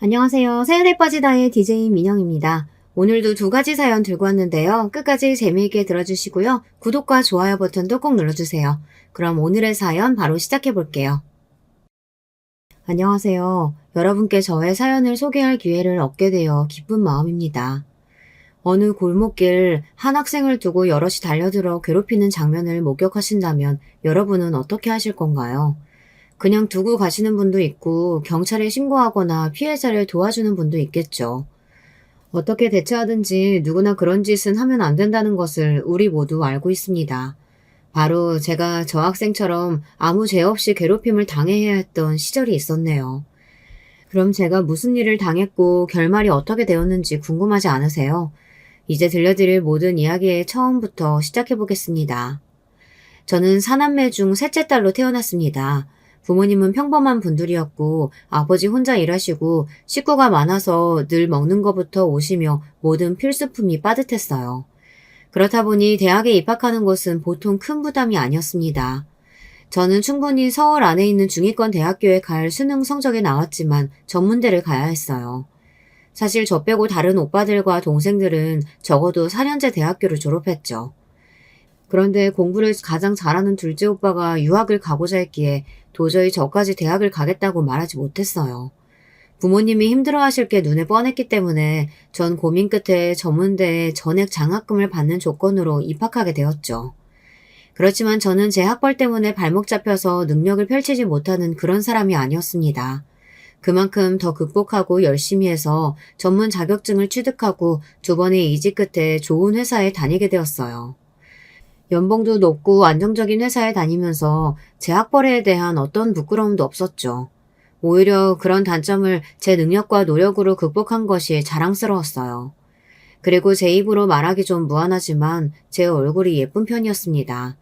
안녕하세요. 사연에 빠지다의 DJ 민영입니다. 오늘도 두 가지 사연 들고 왔는데요. 끝까지 재미있게 들어주시고요. 구독과 좋아요 버튼도 꼭 눌러주세요. 그럼 오늘의 사연 바로 시작해 볼게요. 안녕하세요. 여러분께 저의 사연을 소개할 기회를 얻게 되어 기쁜 마음입니다. 어느 골목길 한 학생을 두고 여럿이 달려들어 괴롭히는 장면을 목격하신다면 여러분은 어떻게 하실 건가요? 그냥 두고 가시는 분도 있고 경찰에 신고하거나 피해자를 도와주는 분도 있겠죠. 어떻게 대처하든지 누구나 그런 짓은 하면 안 된다는 것을 우리 모두 알고 있습니다. 바로 제가 저 학생처럼 아무 죄 없이 괴롭힘을 당해야 했던 시절이 있었네요. 그럼 제가 무슨 일을 당했고 결말이 어떻게 되었는지 궁금하지 않으세요? 이제 들려드릴 모든 이야기의 처음부터 시작해 보겠습니다. 저는 사남매 중 셋째 딸로 태어났습니다. 부모님은 평범한 분들이었고 아버지 혼자 일하시고 식구가 많아서 늘 먹는 것부터 오시며 모든 필수품이 빠듯했어요. 그렇다 보니 대학에 입학하는 것은 보통 큰 부담이 아니었습니다. 저는 충분히 서울 안에 있는 중위권 대학교에 갈 수능 성적이 나왔지만 전문대를 가야 했어요. 사실 저 빼고 다른 오빠들과 동생들은 적어도 4년제 대학교를 졸업했죠. 그런데 공부를 가장 잘하는 둘째 오빠가 유학을 가고자 했기에 도저히 저까지 대학을 가겠다고 말하지 못했어요. 부모님이 힘들어하실 게 눈에 뻔했기 때문에 전 고민 끝에 전문대에 전액 장학금을 받는 조건으로 입학하게 되었죠. 그렇지만 저는 제 학벌 때문에 발목 잡혀서 능력을 펼치지 못하는 그런 사람이 아니었습니다. 그만큼 더 극복하고 열심히 해서 전문 자격증을 취득하고 두 번의 이직 끝에 좋은 회사에 다니게 되었어요. 연봉도 높고 안정적인 회사에 다니면서 제 학벌에 대한 어떤 부끄러움도 없었죠. 오히려 그런 단점을 제 능력과 노력으로 극복한 것이 자랑스러웠어요. 그리고 제 입으로 말하기 좀 무안하지만 제 얼굴이 예쁜 편이었습니다.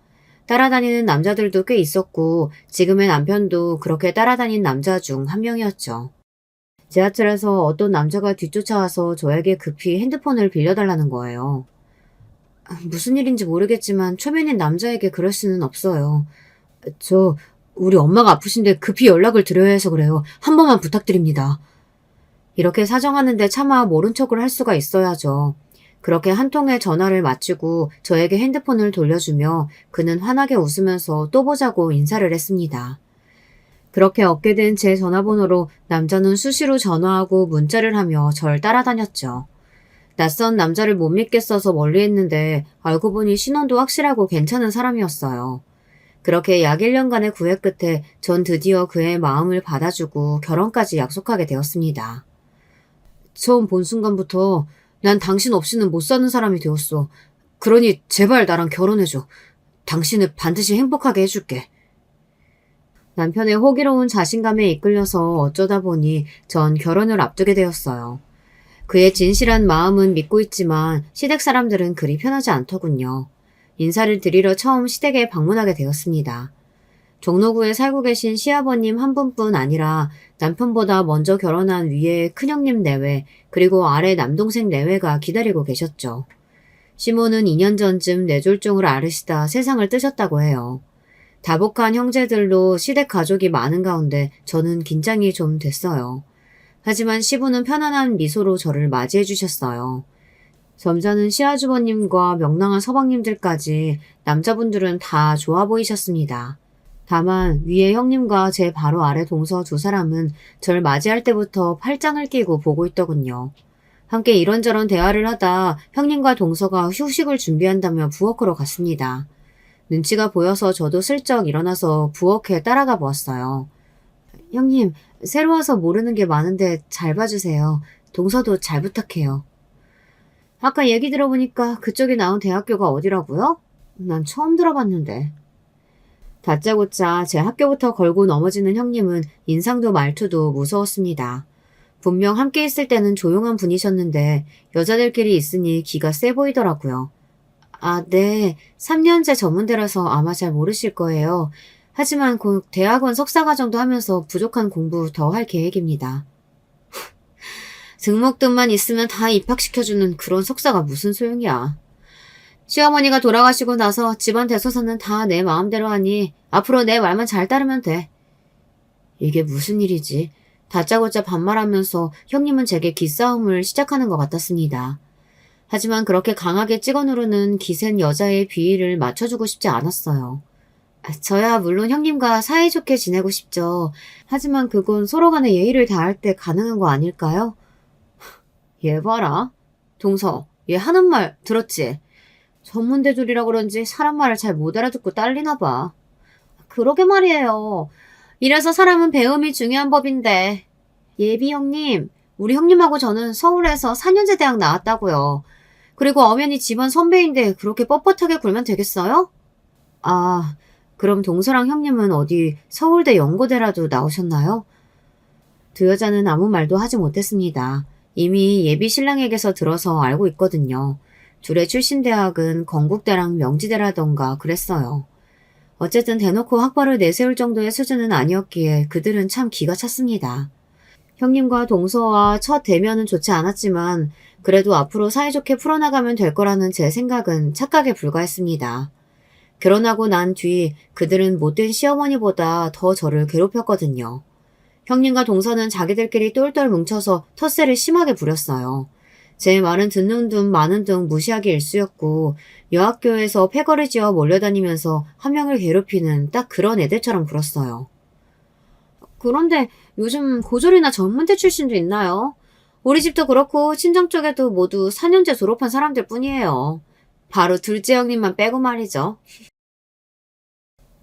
따라다니는 남자들도 꽤 있었고 지금의 남편도 그렇게 따라다닌 남자 중 한 명이었죠. 지하철에서 어떤 남자가 뒤쫓아와서 저에게 급히 핸드폰을 빌려달라는 거예요. 무슨 일인지 모르겠지만 초면인 남자에게 그럴 수는 없어요. 저 우리 엄마가 아프신데 급히 연락을 드려야 해서 그래요. 한 번만 부탁드립니다. 이렇게 사정하는데 차마 모른 척을 할 수가 있어야죠. 그렇게 한 통의 전화를 마치고 저에게 핸드폰을 돌려주며 그는 환하게 웃으면서 또 보자고 인사를 했습니다. 그렇게 얻게 된 제 전화번호로 남자는 수시로 전화하고 문자를 하며 절 따라다녔죠. 낯선 남자를 못 믿겠어서 멀리했는데 알고 보니 신원도 확실하고 괜찮은 사람이었어요. 그렇게 약 1년간의 구애 끝에 전 드디어 그의 마음을 받아주고 결혼까지 약속하게 되었습니다. 처음 본 순간부터 난 당신 없이는 못 사는 사람이 되었어. 그러니 제발 나랑 결혼해줘. 당신을 반드시 행복하게 해줄게. 남편의 호기로운 자신감에 이끌려서 어쩌다 보니 전 결혼을 앞두게 되었어요. 그의 진실한 마음은 믿고 있지만 시댁 사람들은 그리 편하지 않더군요. 인사를 드리러 처음 시댁에 방문하게 되었습니다. 종로구에 살고 계신 시아버님 한 분뿐 아니라 남편보다 먼저 결혼한 위에 큰형님 내외 그리고 아래 남동생 내외가 기다리고 계셨죠. 시모는 2년 전쯤 뇌졸중을 앓으시다 세상을 뜨셨다고 해요. 다복한 형제들로 시댁 가족이 많은 가운데 저는 긴장이 좀 됐어요. 하지만 시부는 편안한 미소로 저를 맞이해 주셨어요. 점잖은 시아주버님과 명랑한 서방님들까지 남자분들은 다 좋아 보이셨습니다. 다만 위에 형님과 제 바로 아래 동서 두 사람은 절 맞이할 때부터 팔짱을 끼고 보고 있더군요. 함께 이런저런 대화를 하다 형님과 동서가 휴식을 준비한다며 부엌으로 갔습니다. 눈치가 보여서 저도 슬쩍 일어나서 부엌에 따라가 보았어요. 형님, 새로 와서 모르는 게 많은데 잘 봐주세요. 동서도 잘 부탁해요. 아까 얘기 들어보니까 그쪽에 나온 대학교가 어디라고요? 난 처음 들어봤는데. 다짜고짜 제 학교부터 걸고 넘어지는 형님은 인상도 말투도 무서웠습니다. 분명 함께 있을 때는 조용한 분이셨는데 여자들끼리 있으니 기가 세 보이더라고요. 아, 네. 3년제 전문대라서 아마 잘 모르실 거예요. 하지만 곧 대학원 석사과정도 하면서 부족한 공부 더 할 계획입니다. 등록금만 있으면 다 입학시켜주는 그런 석사가 무슨 소용이야. 시어머니가 돌아가시고 나서 집안 대소사는 다 내 마음대로 하니 앞으로 내 말만 잘 따르면 돼. 이게 무슨 일이지? 다짜고짜 반말하면서 형님은 제게 기싸움을 시작하는 것 같았습니다. 하지만 그렇게 강하게 찍어 누르는 기센 여자의 비위를 맞춰주고 싶지 않았어요. 저야 물론 형님과 사이좋게 지내고 싶죠. 하지만 그건 서로 간에 예의를 다할 때 가능한 거 아닐까요? 얘 봐라. 동서, 얘 하는 말 들었지? 전문대졸이라 그런지 사람 말을 잘 못 알아듣고 딸리나 봐. 그러게 말이에요. 이래서 사람은 배움이 중요한 법인데. 예비 형님, 우리 형님하고 저는 서울에서 4년제 대학 나왔다고요. 그리고 엄연히 집안 선배인데 그렇게 뻣뻣하게 굴면 되겠어요? 아, 그럼 동서랑 형님은 어디 서울대 연고대라도 나오셨나요? 두 여자는 아무 말도 하지 못했습니다. 이미 예비 신랑에게서 들어서 알고 있거든요. 둘의 출신 대학은 건국대랑 명지대라던가 그랬어요. 어쨌든 대놓고 학벌을 내세울 정도의 수준은 아니었기에 그들은 참 기가 찼습니다. 형님과 동서와 첫 대면은 좋지 않았지만 그래도 앞으로 사이좋게 풀어나가면 될 거라는 제 생각은 착각에 불과했습니다. 결혼하고 난 뒤 그들은 못된 시어머니보다 더 저를 괴롭혔거든요. 형님과 동서는 자기들끼리 똘똘 뭉쳐서 텃세를 심하게 부렸어요. 제 말은 듣는 둥 마는 둥 무시하기 일쑤였고 여학교에서 패거를 지어 몰려다니면서 한 명을 괴롭히는 딱 그런 애들처럼 굴었어요. 그런데 요즘 고졸이나 전문대 출신도 있나요? 우리 집도 그렇고 친정 쪽에도 모두 4년제 졸업한 사람들 뿐이에요. 바로 둘째 형님만 빼고 말이죠.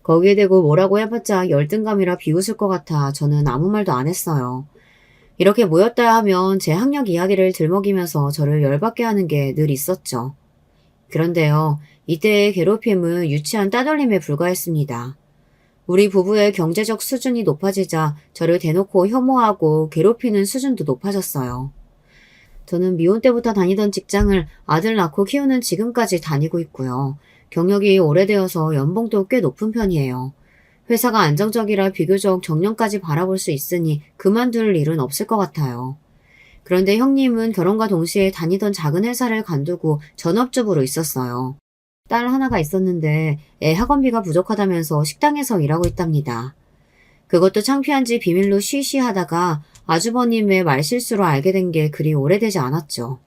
거기에 대고 뭐라고 해봤자 열등감이라 비웃을 것 같아 저는 아무 말도 안 했어요. 이렇게 모였다 하면 제 학력 이야기를 들먹이면서 저를 열받게 하는 게 늘 있었죠. 그런데요, 이때의 괴롭힘은 유치한 따돌림에 불과했습니다. 우리 부부의 경제적 수준이 높아지자 저를 대놓고 혐오하고 괴롭히는 수준도 높아졌어요. 저는 미혼 때부터 다니던 직장을 아들 낳고 키우는 지금까지 다니고 있고요. 경력이 오래되어서 연봉도 꽤 높은 편이에요. 회사가 안정적이라 비교적 정년까지 바라볼 수 있으니 그만둘 일은 없을 것 같아요. 그런데 형님은 결혼과 동시에 다니던 작은 회사를 관두고 전업주부로 있었어요. 딸 하나가 있었는데 애 학원비가 부족하다면서 식당에서 일하고 있답니다. 그것도 창피한지 비밀로 쉬쉬하다가 아주버님의 말실수로 알게 된 게 그리 오래되지 않았죠.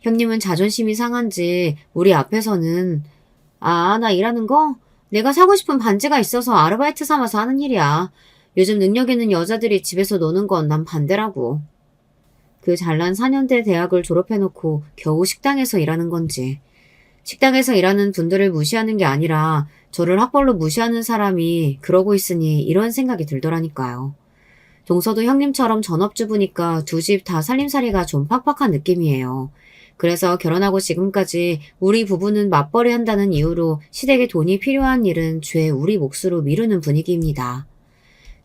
형님은 자존심이 상한지 우리 앞에서는 나 일하는 거? 내가 사고 싶은 반지가 있어서 아르바이트 삼아서 하는 일이야. 요즘 능력 있는 여자들이 집에서 노는 건 난 반대라고. 그 잘난 4년대 대학을 졸업해놓고 겨우 식당에서 일하는 건지. 식당에서 일하는 분들을 무시하는 게 아니라 저를 학벌로 무시하는 사람이 그러고 있으니 이런 생각이 들더라니까요. 동서도 형님처럼 전업주부니까 두 집 다 살림살이가 좀 팍팍한 느낌이에요. 그래서 결혼하고 지금까지 우리 부부는 맞벌이 한다는 이유로 시댁에 돈이 필요한 일은 죄 우리 몫으로 미루는 분위기입니다.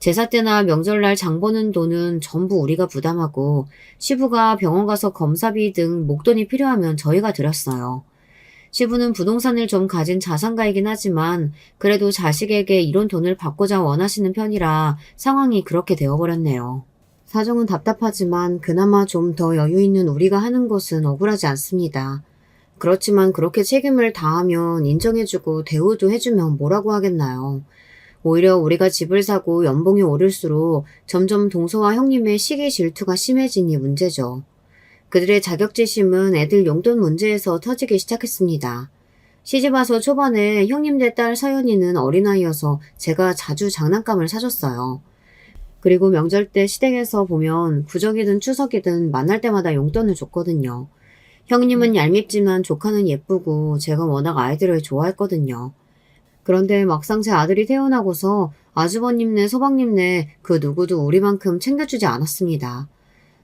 제사 때나 명절날 장 보는 돈은 전부 우리가 부담하고 시부가 병원 가서 검사비 등 목돈이 필요하면 저희가 드렸어요. 시부는 부동산을 좀 가진 자산가이긴 하지만 그래도 자식에게 이런 돈을 받고자 원하시는 편이라 상황이 그렇게 되어버렸네요. 사정은 답답하지만 그나마 좀 더 여유 있는 우리가 하는 것은 억울하지 않습니다. 그렇지만 그렇게 책임을 다하면 인정해주고 대우도 해주면 뭐라고 하겠나요. 오히려 우리가 집을 사고 연봉이 오를수록 점점 동서와 형님의 시기 질투가 심해지니 문제죠. 그들의 자격지심은 애들 용돈 문제에서 터지기 시작했습니다. 시집와서 초반에 형님네 딸 서연이는 어린아이여서 제가 자주 장난감을 사줬어요. 그리고 명절 때 시댁에서 보면 구정이든 추석이든 만날 때마다 용돈을 줬거든요. 형님은 얄밉지만 조카는 예쁘고 제가 워낙 아이들을 좋아했거든요. 그런데 막상 제 아들이 태어나고서 아주버님네 서방님네 그 누구도 우리만큼 챙겨주지 않았습니다.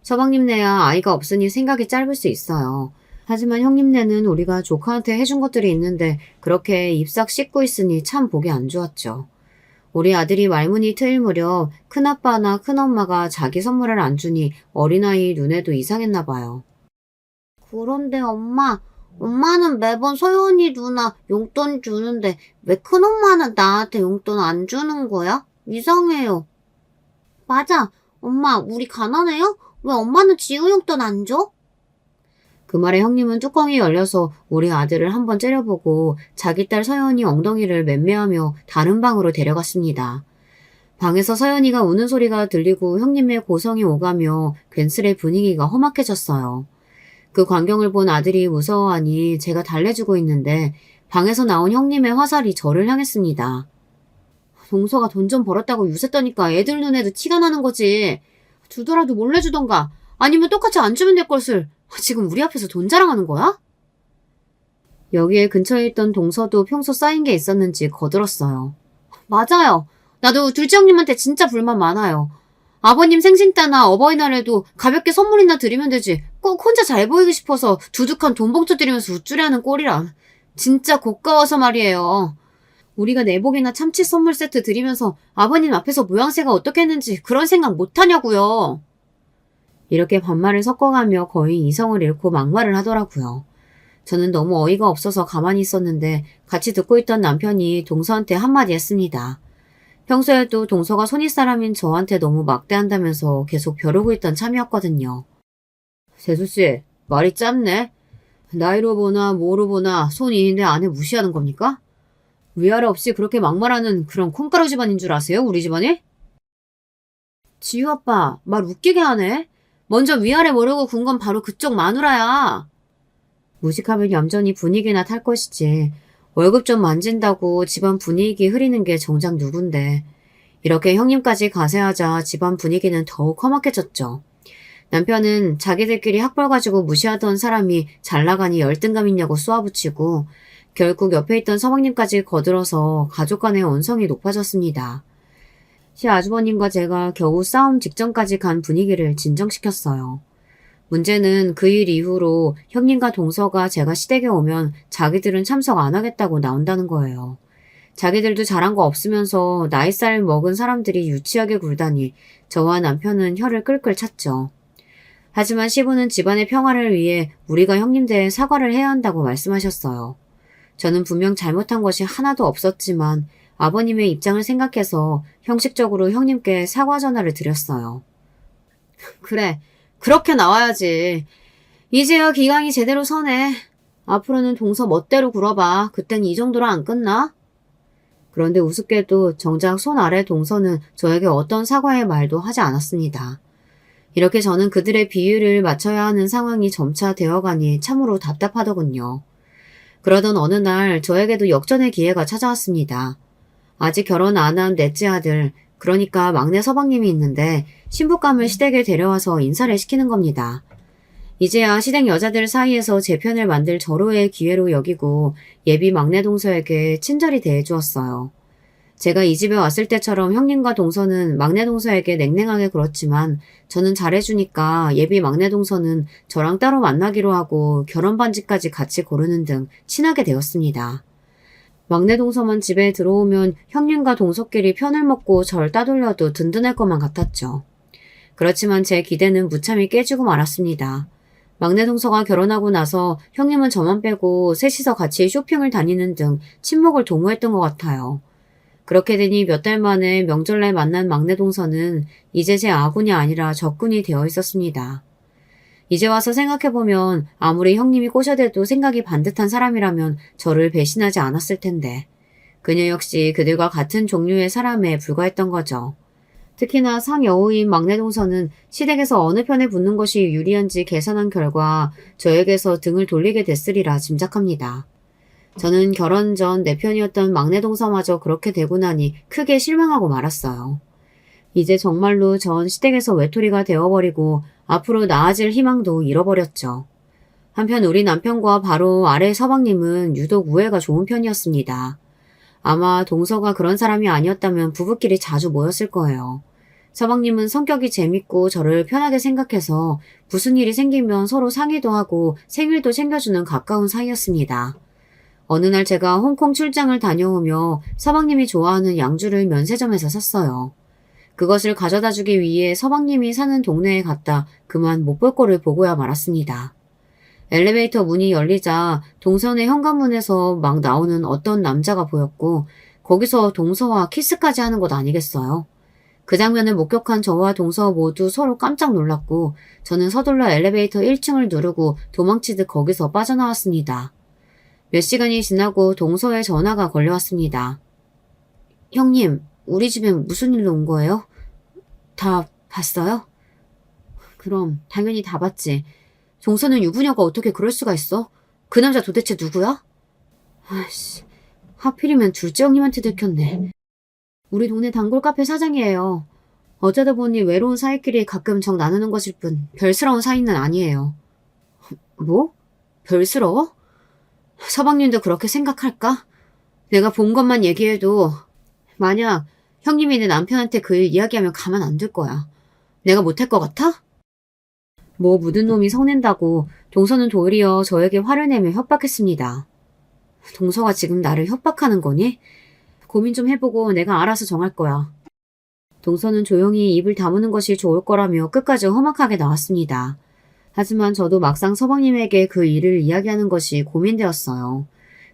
서방님네야 아이가 없으니 생각이 짧을 수 있어요. 하지만 형님네는 우리가 조카한테 해준 것들이 있는데 그렇게 잎싹 씻고 있으니 참 보기 안 좋았죠. 우리 아들이 말문이 트일 무렵 큰아빠나 큰엄마가 자기 선물을 안 주니 어린아이 눈에도 이상했나 봐요. 그런데 엄마는 매번 서연이 누나 용돈 주는데 왜 큰엄마는 나한테 용돈 안 주는 거야? 이상해요. 맞아. 엄마, 우리 가난해요? 왜 엄마는 지우 용돈 안 줘? 그 말에 형님은 뚜껑이 열려서 우리 아들을 한번 째려보고 자기 딸 서연이 엉덩이를 맴매하며 다른 방으로 데려갔습니다. 방에서 서연이가 우는 소리가 들리고 형님의 고성이 오가며 괜스레 분위기가 험악해졌어요. 그 광경을 본 아들이 무서워하니 제가 달래주고 있는데 방에서 나온 형님의 화살이 저를 향했습니다. 동서가 돈 좀 벌었다고 유세 떠니까 애들 눈에도 티가 나는 거지. 주더라도 몰래 주던가 아니면 똑같이 안 주면 될 것을 지금 우리 앞에서 돈 자랑하는 거야? 여기에 근처에 있던 동서도 평소 쌓인 게 있었는지 거들었어요. 맞아요. 나도 둘째 형님한테 진짜 불만 많아요. 아버님 생신 때나 어버이날에도 가볍게 선물이나 드리면 되지. 꼭 혼자 잘 보이고 싶어서 두둑한 돈 봉투 드리면서 우쭐해하는 꼴이란. 진짜 고가워서 말이에요. 우리가 내복이나 참치 선물 세트 드리면서 아버님 앞에서 모양새가 어떻겠는지 그런 생각 못하냐고요. 이렇게 반말을 섞어가며 거의 이성을 잃고 막말을 하더라고요. 저는 너무 어이가 없어서 가만히 있었는데 같이 듣고 있던 남편이 동서한테 한마디 했습니다. 평소에도 동서가 손윗사람인 저한테 너무 막대한다면서 계속 벼르고 있던 참이었거든요. 세수씨, 말이 짧네. 나이로 보나 뭐로 보나 손이인데 아내 무시하는 겁니까? 위아래 없이 그렇게 막말하는 그런 콩가루 집안인 줄 아세요, 우리 집안이? 지유 아빠, 말 웃기게 하네. 먼저 위아래 모르고 군 건 바로 그쪽 마누라야. 무식하면 얌전히 분위기나 탈 것이지. 월급 좀 만진다고 집안 분위기 흐리는 게 정작 누군데. 이렇게 형님까지 가세하자 집안 분위기는 더욱 험악해졌죠. 남편은 자기들끼리 학벌 가지고 무시하던 사람이 잘나가니 열등감 있냐고 쏘아붙이고 결국 옆에 있던 서방님까지 거들어서 가족 간의 언성이 높아졌습니다. 시아주버님과 제가 겨우 싸움 직전까지 간 분위기를 진정시켰어요. 문제는 그 일 이후로 형님과 동서가 제가 시댁에 오면 자기들은 참석 안 하겠다고 나온다는 거예요. 자기들도 잘한 거 없으면서 나이살 먹은 사람들이 유치하게 굴다니 저와 남편은 혀를 끌끌 찼죠. 하지만 시부는 집안의 평화를 위해 우리가 형님들에 사과를 해야 한다고 말씀하셨어요. 저는 분명 잘못한 것이 하나도 없었지만 아버님의 입장을 생각해서 형식적으로 형님께 사과 전화를 드렸어요. 그래, 그렇게 나와야지. 이제야 기강이 제대로 서네. 앞으로는 동서 멋대로 굴어봐. 그땐 이 정도로 안 끝나? 그런데 우습게도 정작 손 아래 동서는 저에게 어떤 사과의 말도 하지 않았습니다. 이렇게 저는 그들의 비율을 맞춰야 하는 상황이 점차 되어가니 참으로 답답하더군요. 그러던 어느 날 저에게도 역전의 기회가 찾아왔습니다. 아직 결혼 안 한 넷째 아들, 그러니까 막내 서방님이 있는데 신부감을 시댁에 데려와서 인사를 시키는 겁니다. 이제야 시댁 여자들 사이에서 제 편을 만들 절호의 기회로 여기고 예비 막내 동서에게 친절히 대해주었어요. 제가 이 집에 왔을 때처럼 형님과 동서는 막내 동서에게 냉랭하게 굴었지만 저는 잘해주니까 예비 막내 동서는 저랑 따로 만나기로 하고 결혼 반지까지 같이 고르는 등 친하게 되었습니다. 막내 동서만 집에 들어오면 형님과 동서끼리 편을 먹고 절 따돌려도 든든할 것만 같았죠. 그렇지만 제 기대는 무참히 깨지고 말았습니다. 막내 동서가 결혼하고 나서 형님은 저만 빼고 셋이서 같이 쇼핑을 다니는 등 친목을 도모했던 것 같아요. 그렇게 되니 몇 달 만에 명절날 만난 막내 동서는 이제 제 아군이 아니라 적군이 되어 있었습니다. 이제 와서 생각해보면 아무리 형님이 꼬셔대도 생각이 반듯한 사람이라면 저를 배신하지 않았을 텐데 그녀 역시 그들과 같은 종류의 사람에 불과했던 거죠. 특히나 상여우인 막내 동서는 시댁에서 어느 편에 붙는 것이 유리한지 계산한 결과 저에게서 등을 돌리게 됐으리라 짐작합니다. 저는 결혼 전 내 편이었던 막내 동서마저 그렇게 되고 나니 크게 실망하고 말았어요. 이제 정말로 전 시댁에서 외톨이가 되어버리고 앞으로 나아질 희망도 잃어버렸죠. 한편 우리 남편과 바로 아래 서방님은 유독 우애가 좋은 편이었습니다. 아마 동서가 그런 사람이 아니었다면 부부끼리 자주 모였을 거예요. 서방님은 성격이 재밌고 저를 편하게 생각해서 무슨 일이 생기면 서로 상의도 하고 생일도 챙겨주는 가까운 사이였습니다. 어느 날 제가 홍콩 출장을 다녀오며 서방님이 좋아하는 양주를 면세점에서 샀어요. 그것을 가져다 주기 위해 서방님이 사는 동네에 갔다 그만 못 볼 꼴을 보고야 말았습니다. 엘리베이터 문이 열리자 동선의 현관문에서 막 나오는 어떤 남자가 보였고 거기서 동서와 키스까지 하는 것 아니겠어요? 그 장면을 목격한 저와 동서 모두 서로 깜짝 놀랐고 저는 서둘러 엘리베이터 1층을 누르고 도망치듯 거기서 빠져나왔습니다. 몇 시간이 지나고 동서의 전화가 걸려왔습니다. 형님, 우리 집에 무슨 일로 온 거예요? 다 봤어요? 그럼 당연히 다 봤지. 종서는 유부녀가 어떻게 그럴 수가 있어? 그 남자 도대체 누구야? 아이씨, 하필이면 둘째 형님한테 들켰네. 우리 동네 단골 카페 사장이에요. 어쩌다 보니 외로운 사이끼리 가끔 정 나누는 것일 뿐 별스러운 사이는 아니에요. 뭐? 별스러워? 서방님도 그렇게 생각할까? 내가 본 것만 얘기해도 만약 형님이 내 남편한테 그 일 이야기하면 가만 안 둘 거야. 내가 못할 것 같아? 뭐 묻은 놈이 성낸다고 동서는 도리어 저에게 화를 내며 협박했습니다. 동서가 지금 나를 협박하는 거니? 고민 좀 해보고 내가 알아서 정할 거야. 동서는 조용히 입을 다무는 것이 좋을 거라며 끝까지 험악하게 나왔습니다. 하지만 저도 막상 서방님에게 그 일을 이야기하는 것이 고민되었어요.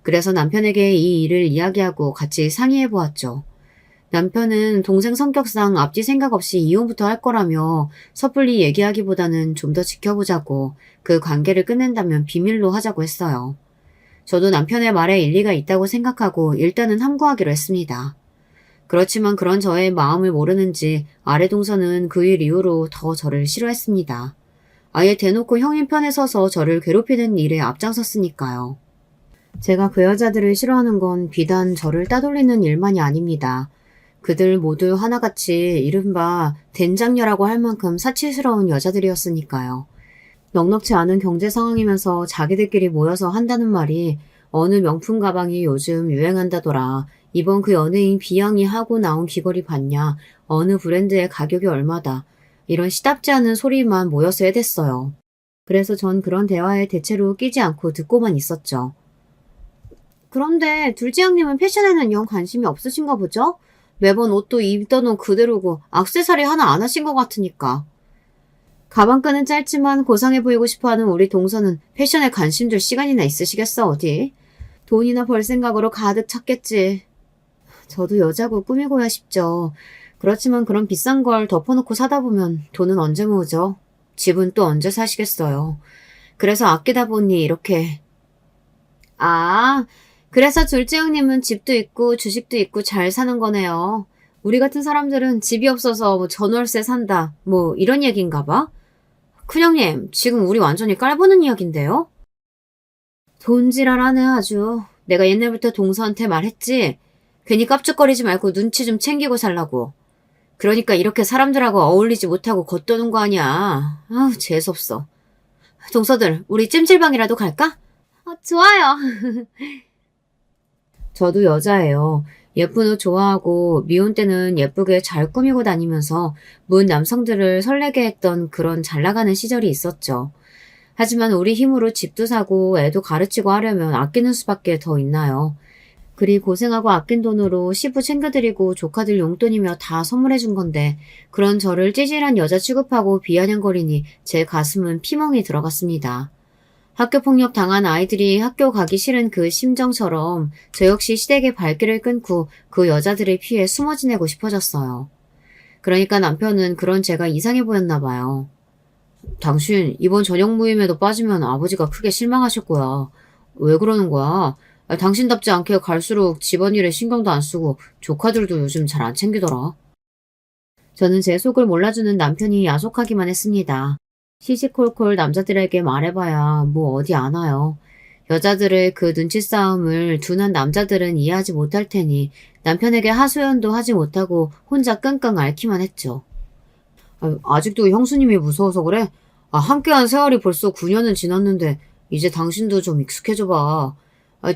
그래서 남편에게 이 일을 이야기하고 같이 상의해 보았죠. 남편은 동생 성격상 앞뒤 생각 없이 이혼부터 할 거라며 섣불리 얘기하기보다는 좀 더 지켜보자고 그 관계를 끝낸다면 비밀로 하자고 했어요. 저도 남편의 말에 일리가 있다고 생각하고 일단은 함구하기로 했습니다. 그렇지만 그런 저의 마음을 모르는지 아래 동서는 그 일 이후로 더 저를 싫어했습니다. 아예 대놓고 형님 편에 서서 저를 괴롭히는 일에 앞장섰으니까요. 제가 그 여자들을 싫어하는 건 비단 저를 따돌리는 일만이 아닙니다. 그들 모두 하나같이 이른바 된장녀라고 할 만큼 사치스러운 여자들이었으니까요. 넉넉지 않은 경제 상황이면서 자기들끼리 모여서 한다는 말이 어느 명품 가방이 요즘 유행한다더라. 이번 그 연예인 비양이 하고 나온 귀걸이 봤냐. 어느 브랜드의 가격이 얼마다. 이런 시답지 않은 소리만 모여서 해댔어요. 그래서 전 그런 대화에 대체로 끼지 않고 듣고만 있었죠. 그런데 둘째 형님은 패션에는 영 관심이 없으신가 보죠? 매번 옷도 입던 옷 그대로고 액세서리 하나 안 하신 것 같으니까. 가방끈은 짧지만 고상해 보이고 싶어하는 우리 동서는 패션에 관심 줄 시간이나 있으시겠어 어디? 돈이나 벌 생각으로 가득 찼겠지. 저도 여자고 꾸미고야 싶죠. 그렇지만 그런 비싼 걸 덮어놓고 사다 보면 돈은 언제 모으죠? 집은 또 언제 사시겠어요. 그래서 아끼다 보니 이렇게. 아, 그래서 둘째 형님은 집도 있고 주식도 있고 잘 사는 거네요. 우리 같은 사람들은 집이 없어서 뭐 전월세 산다 뭐 이런 얘기인가 봐. 큰형님, 지금 우리 완전히 깔보는 이야기인데요? 돈지랄하네 아주. 내가 옛날부터 동서한테 말했지. 괜히 깝죽거리지 말고 눈치 좀 챙기고 살라고. 그러니까 이렇게 사람들하고 어울리지 못하고 겉도는 거 아니야. 아우 재수없어. 동서들, 우리 찜질방이라도 갈까? 좋아요. 저도 여자예요. 예쁜 옷 좋아하고 미혼 때는 예쁘게 잘 꾸미고 다니면서 문 남성들을 설레게 했던 그런 잘 나가는 시절이 있었죠. 하지만 우리 힘으로 집도 사고 애도 가르치고 하려면 아끼는 수밖에 더 있나요? 그리 고생하고 아낀 돈으로 시부 챙겨드리고 조카들 용돈이며 다 선물해준 건데 그런 저를 찌질한 여자 취급하고 비아냥거리니 제 가슴은 피멍이 들어갔습니다. 학교폭력 당한 아이들이 학교 가기 싫은 그 심정처럼 저 역시 시댁의 발길을 끊고 그 여자들을 피해 숨어 지내고 싶어졌어요. 그러니까 남편은 그런 제가 이상해 보였나 봐요. 당신 이번 저녁 모임에도 빠지면 아버지가 크게 실망하실 거야. 왜 그러는 거야? 당신답지 않게 갈수록 집안일에 신경도 안 쓰고 조카들도 요즘 잘 안 챙기더라. 저는 제 속을 몰라주는 남편이 야속하기만 했습니다. 시시콜콜 남자들에게 말해봐야 뭐 어디 아나요. 여자들의 그 눈치 싸움을 둔한 남자들은 이해하지 못할 테니 남편에게 하소연도 하지 못하고 혼자 끙끙 앓기만 했죠. 아직도 형수님이 무서워서 그래? 함께한 세월이 벌써 9년은 지났는데 이제 당신도 좀 익숙해져봐.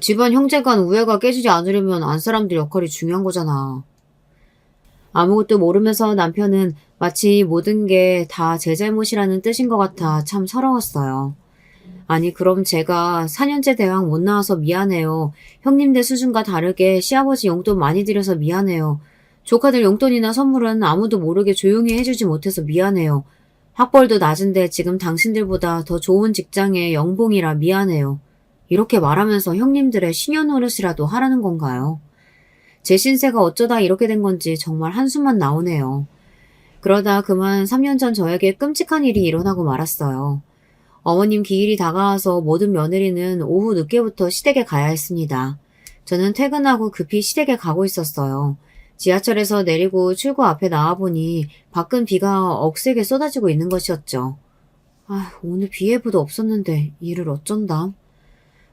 집안 형제 간 우애가 깨지지 않으려면 안사람들 역할이 중요한 거잖아. 아무것도 모르면서 남편은 마치 모든 게 다 제 잘못이라는 뜻인 것 같아 참 서러웠어요. 아니 그럼 제가 4년째 대학 못 나와서 미안해요. 형님들 수준과 다르게 시아버지 용돈 많이 들여서 미안해요. 조카들 용돈이나 선물은 아무도 모르게 조용히 해주지 못해서 미안해요. 학벌도 낮은데 지금 당신들보다 더 좋은 직장의 연봉이라 미안해요. 이렇게 말하면서 형님들의 신여노릇이라도 하라는 건가요? 제 신세가 어쩌다 이렇게 된 건지 정말 한숨만 나오네요. 그러다 그만 3년 전 저에게 끔찍한 일이 일어나고 말았어요. 어머님 기일이 다가와서 모든 며느리는 오후 늦게부터 시댁에 가야 했습니다. 저는 퇴근하고 급히 시댁에 가고 있었어요. 지하철에서 내리고 출구 앞에 나와보니 밖은 비가 억세게 쏟아지고 있는 것이었죠. 아, 오늘 비 예보도 없었는데 일을 어쩐담.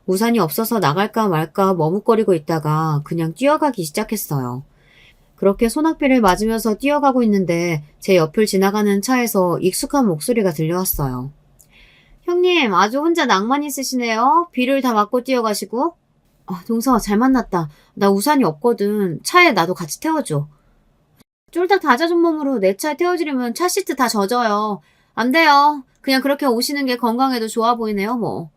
우산이 없어서 나갈까 말까 머뭇거리고 있다가 그냥 뛰어가기 시작했어요. 그렇게 소낙비를 맞으면서 뛰어가고 있는데 제 옆을 지나가는 차에서 익숙한 목소리가 들려왔어요. 형님, 아주 혼자 낭만 있으시네요. 비를 다 맞고 뛰어가시고. 아, 동서아, 잘 만났다. 나 우산이 없거든. 차에 나도 같이 태워줘. 쫄딱 다 젖은 몸으로 내 차에 태워주려면 차 시트 다 젖어요. 안 돼요. 그냥 그렇게 오시는 게 건강에도 좋아 보이네요, 뭐.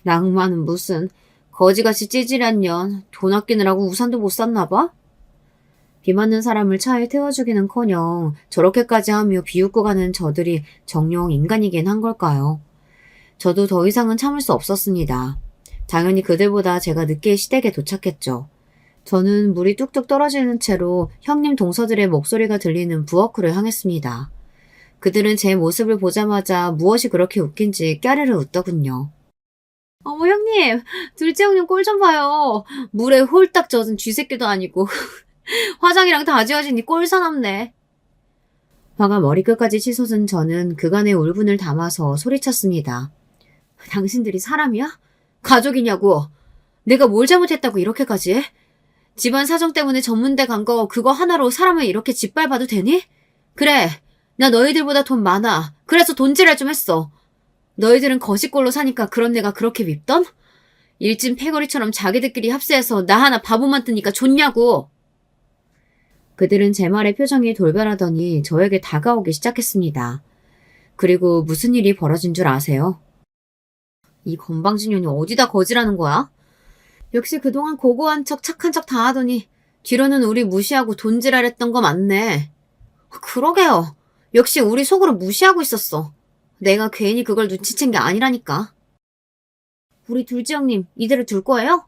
낭만은 무슨. 거지같이 찌질한 년. 돈 아끼느라고 우산도 못 샀나 봐? 비 맞는 사람을 차에 태워주기는커녕 저렇게까지 하며 비웃고 가는 저들이 정녕 인간이긴 한 걸까요? 저도 더 이상은 참을 수 없었습니다. 당연히 그들보다 제가 늦게 시댁에 도착했죠. 저는 물이 뚝뚝 떨어지는 채로 형님 동서들의 목소리가 들리는 부엌으로 향했습니다. 그들은 제 모습을 보자마자 무엇이 그렇게 웃긴지 까르르 웃더군요. 어머 형님, 둘째 형님 꼴 좀 봐요. 물에 홀딱 젖은 쥐새끼도 아니고 화장이랑 다 지워지니 꼴사납네. 화가 머리끝까지 치솟은 저는 그간의 울분을 담아서 소리쳤습니다. 당신들이 사람이야? 가족이냐고. 내가 뭘 잘못했다고 이렇게까지 해? 집안 사정 때문에 전문대 간 거 그거 하나로 사람을 이렇게 짓밟아도 되니? 그래, 나 너희들보다 돈 많아. 그래서 돈질을 좀 했어. 너희들은 거시골로 사니까 그런 내가 그렇게 밉던? 일진 패거리처럼 자기들끼리 합세해서 나 하나 바보 만드니까 좋냐고. 그들은 제 말에 표정이 돌변하더니 저에게 다가오기 시작했습니다. 그리고 무슨 일이 벌어진 줄 아세요? 이 건방진년이 어디다 거지라는 거야? 역시 그동안 고고한 척 착한 척 다 하더니 뒤로는 우리 무시하고 돈질하랬던 거 맞네. 그러게요. 역시 우리 속으로 무시하고 있었어. 내가 괜히 그걸 눈치챈 게 아니라니까. 우리 둘째 형님 이대로 둘 거예요?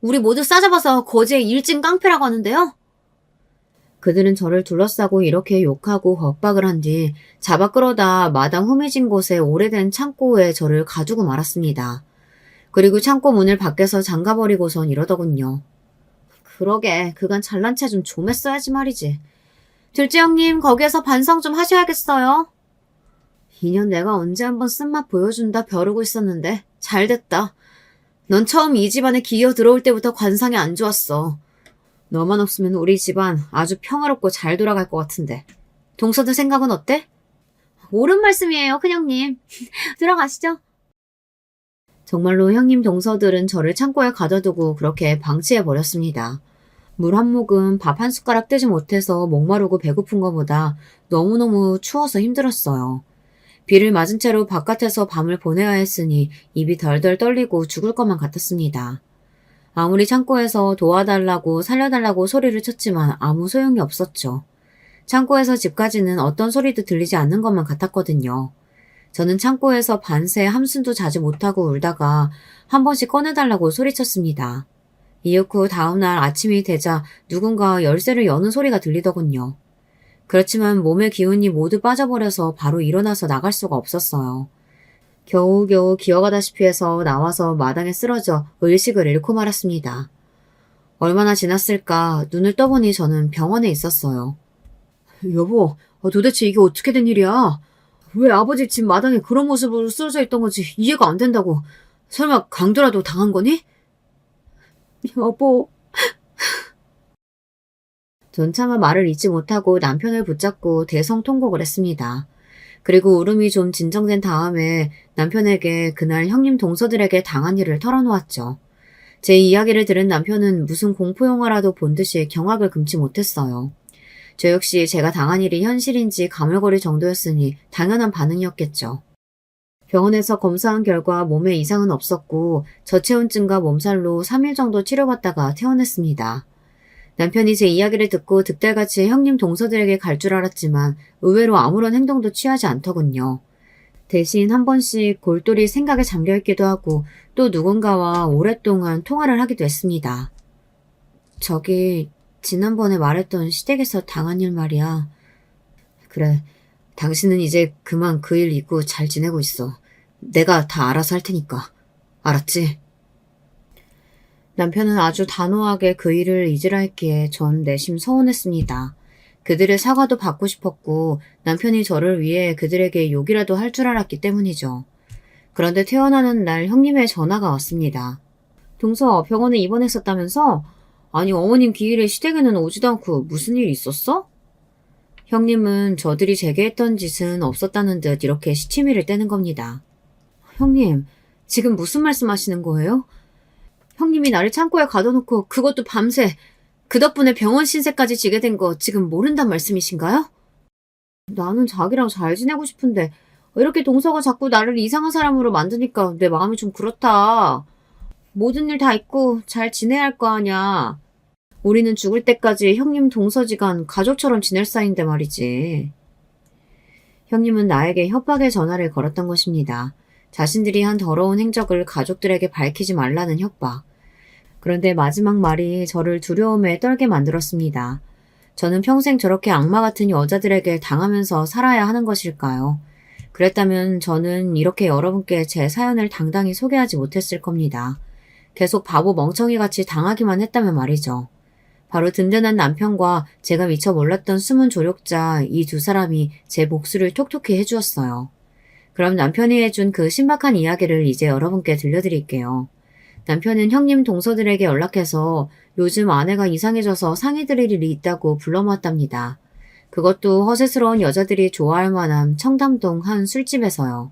우리 모두 싸잡아서 거지의 일진 깡패라고 하는데요. 그들은 저를 둘러싸고 이렇게 욕하고 겁박을 한 뒤 잡아 끌어다 마당 흠해진 곳에 오래된 창고에 저를 가두고 말았습니다. 그리고 창고 문을 밖에서 잠가버리고선 이러더군요. 그러게, 그간 잘난 체 좀 했어야지 말이지. 둘째 형님, 거기에서 반성 좀 하셔야겠어요. 2년 내가 언제 한번 쓴맛 보여준다 벼르고 있었는데 잘됐다. 넌 처음 이 집안에 기어 들어올 때부터 관상이 안 좋았어. 너만 없으면 우리 집안 아주 평화롭고 잘 돌아갈 것 같은데. 동서들 생각은 어때? 옳은 말씀이에요, 큰형님. 들어가시죠. 정말로 형님 동서들은 저를 창고에 가둬두고 그렇게 방치해버렸습니다. 물 한 모금 밥 한 숟가락 뜨지 못해서 목마르고 배고픈 것보다 너무너무 추워서 힘들었어요. 비를 맞은 채로 바깥에서 밤을 보내야 했으니 입이 덜덜 떨리고 죽을 것만 같았습니다. 아무리 창고에서 도와달라고 살려달라고 소리를 쳤지만 아무 소용이 없었죠. 창고에서 집까지는 어떤 소리도 들리지 않는 것만 같았거든요. 저는 창고에서 반새 함순도 자지 못하고 울다가 한 번씩 꺼내달라고 소리쳤습니다. 이윽고 다음날 아침이 되자 누군가 열쇠를 여는 소리가 들리더군요. 그렇지만 몸의 기운이 모두 빠져버려서 바로 일어나서 나갈 수가 없었어요. 겨우겨우 기어가다시피 해서 나와서 마당에 쓰러져 의식을 잃고 말았습니다. 얼마나 지났을까 눈을 떠보니 저는 병원에 있었어요. 여보, 도대체 이게 어떻게 된 일이야? 왜 아버지 집 마당에 그런 모습으로 쓰러져 있던 건지 이해가 안 된다고. 설마 강도라도 당한 거니? 여보. 전 차마 말을 잇지 못하고 남편을 붙잡고 대성통곡을 했습니다. 그리고 울음이 좀 진정된 다음에 남편에게 그날 형님 동서들에게 당한 일을 털어놓았죠. 제 이야기를 들은 남편은 무슨 공포영화라도 본 듯이 경악을 금치 못했어요. 저 역시 제가 당한 일이 현실인지 가물거릴 정도였으니 당연한 반응이었겠죠. 병원에서 검사한 결과 몸에 이상은 없었고 저체온증과 몸살로 3일 정도 치료받다가 퇴원했습니다. 남편이 제 이야기를 듣고 득달같이 형님 동서들에게 갈 줄 알았지만 의외로 아무런 행동도 취하지 않더군요. 대신 한 번씩 골똘히 생각에 잠겨있기도 하고 또 누군가와 오랫동안 통화를 하기도 했습니다. 저기 지난번에 말했던 시댁에서 당한 일 말이야. 그래, 당신은 이제 그만 그 일 잊고 잘 지내고 있어. 내가 다 알아서 할 테니까. 알았지? 남편은 아주 단호하게 그 일을 잊으라 했기에 전 내심 서운했습니다. 그들의 사과도 받고 싶었고 남편이 저를 위해 그들에게 욕이라도 할 줄 알았기 때문이죠. 그런데 퇴원하는 날 형님의 전화가 왔습니다. 동서, 병원에 입원했었다면서? 아니, 어머님 기일에 시댁에는 오지도 않고 무슨 일 있었어? 형님은 저들이 제게 했던 짓은 없었다는 듯 이렇게 시치미를 떼는 겁니다. 형님, 지금 무슨 말씀하시는 거예요? 형님이 나를 창고에 가둬놓고 그것도 밤새 그 덕분에 병원 신세까지 지게 된 거 지금 모른단 말씀이신가요? 나는 자기랑 잘 지내고 싶은데 이렇게 동서가 자꾸 나를 이상한 사람으로 만드니까 내 마음이 좀 그렇다. 모든 일 다 잊고 잘 지내야 할 거 아냐. 우리는 죽을 때까지 형님 동서지간 가족처럼 지낼 사이인데 말이지. 형님은 나에게 협박의 전화를 걸었던 것입니다. 자신들이 한 더러운 행적을 가족들에게 밝히지 말라는 협박. 그런데 마지막 말이 저를 두려움에 떨게 만들었습니다. 저는 평생 저렇게 악마 같은 여자들에게 당하면서 살아야 하는 것일까요? 그랬다면 저는 이렇게 여러분께 제 사연을 당당히 소개하지 못했을 겁니다. 계속 바보 멍청이같이 당하기만 했다면 말이죠. 바로 든든한 남편과 제가 미처 몰랐던 숨은 조력자 이 두 사람이 제 복수를 톡톡히 해주었어요. 그럼 남편이 해준 그 신박한 이야기를 이제 여러분께 들려드릴게요. 남편은 형님 동서들에게 연락해서 요즘 아내가 이상해져서 상의 드릴 일이 있다고 불러모았답니다. 그것도 허세스러운 여자들이 좋아할 만한 청담동 한 술집에서요.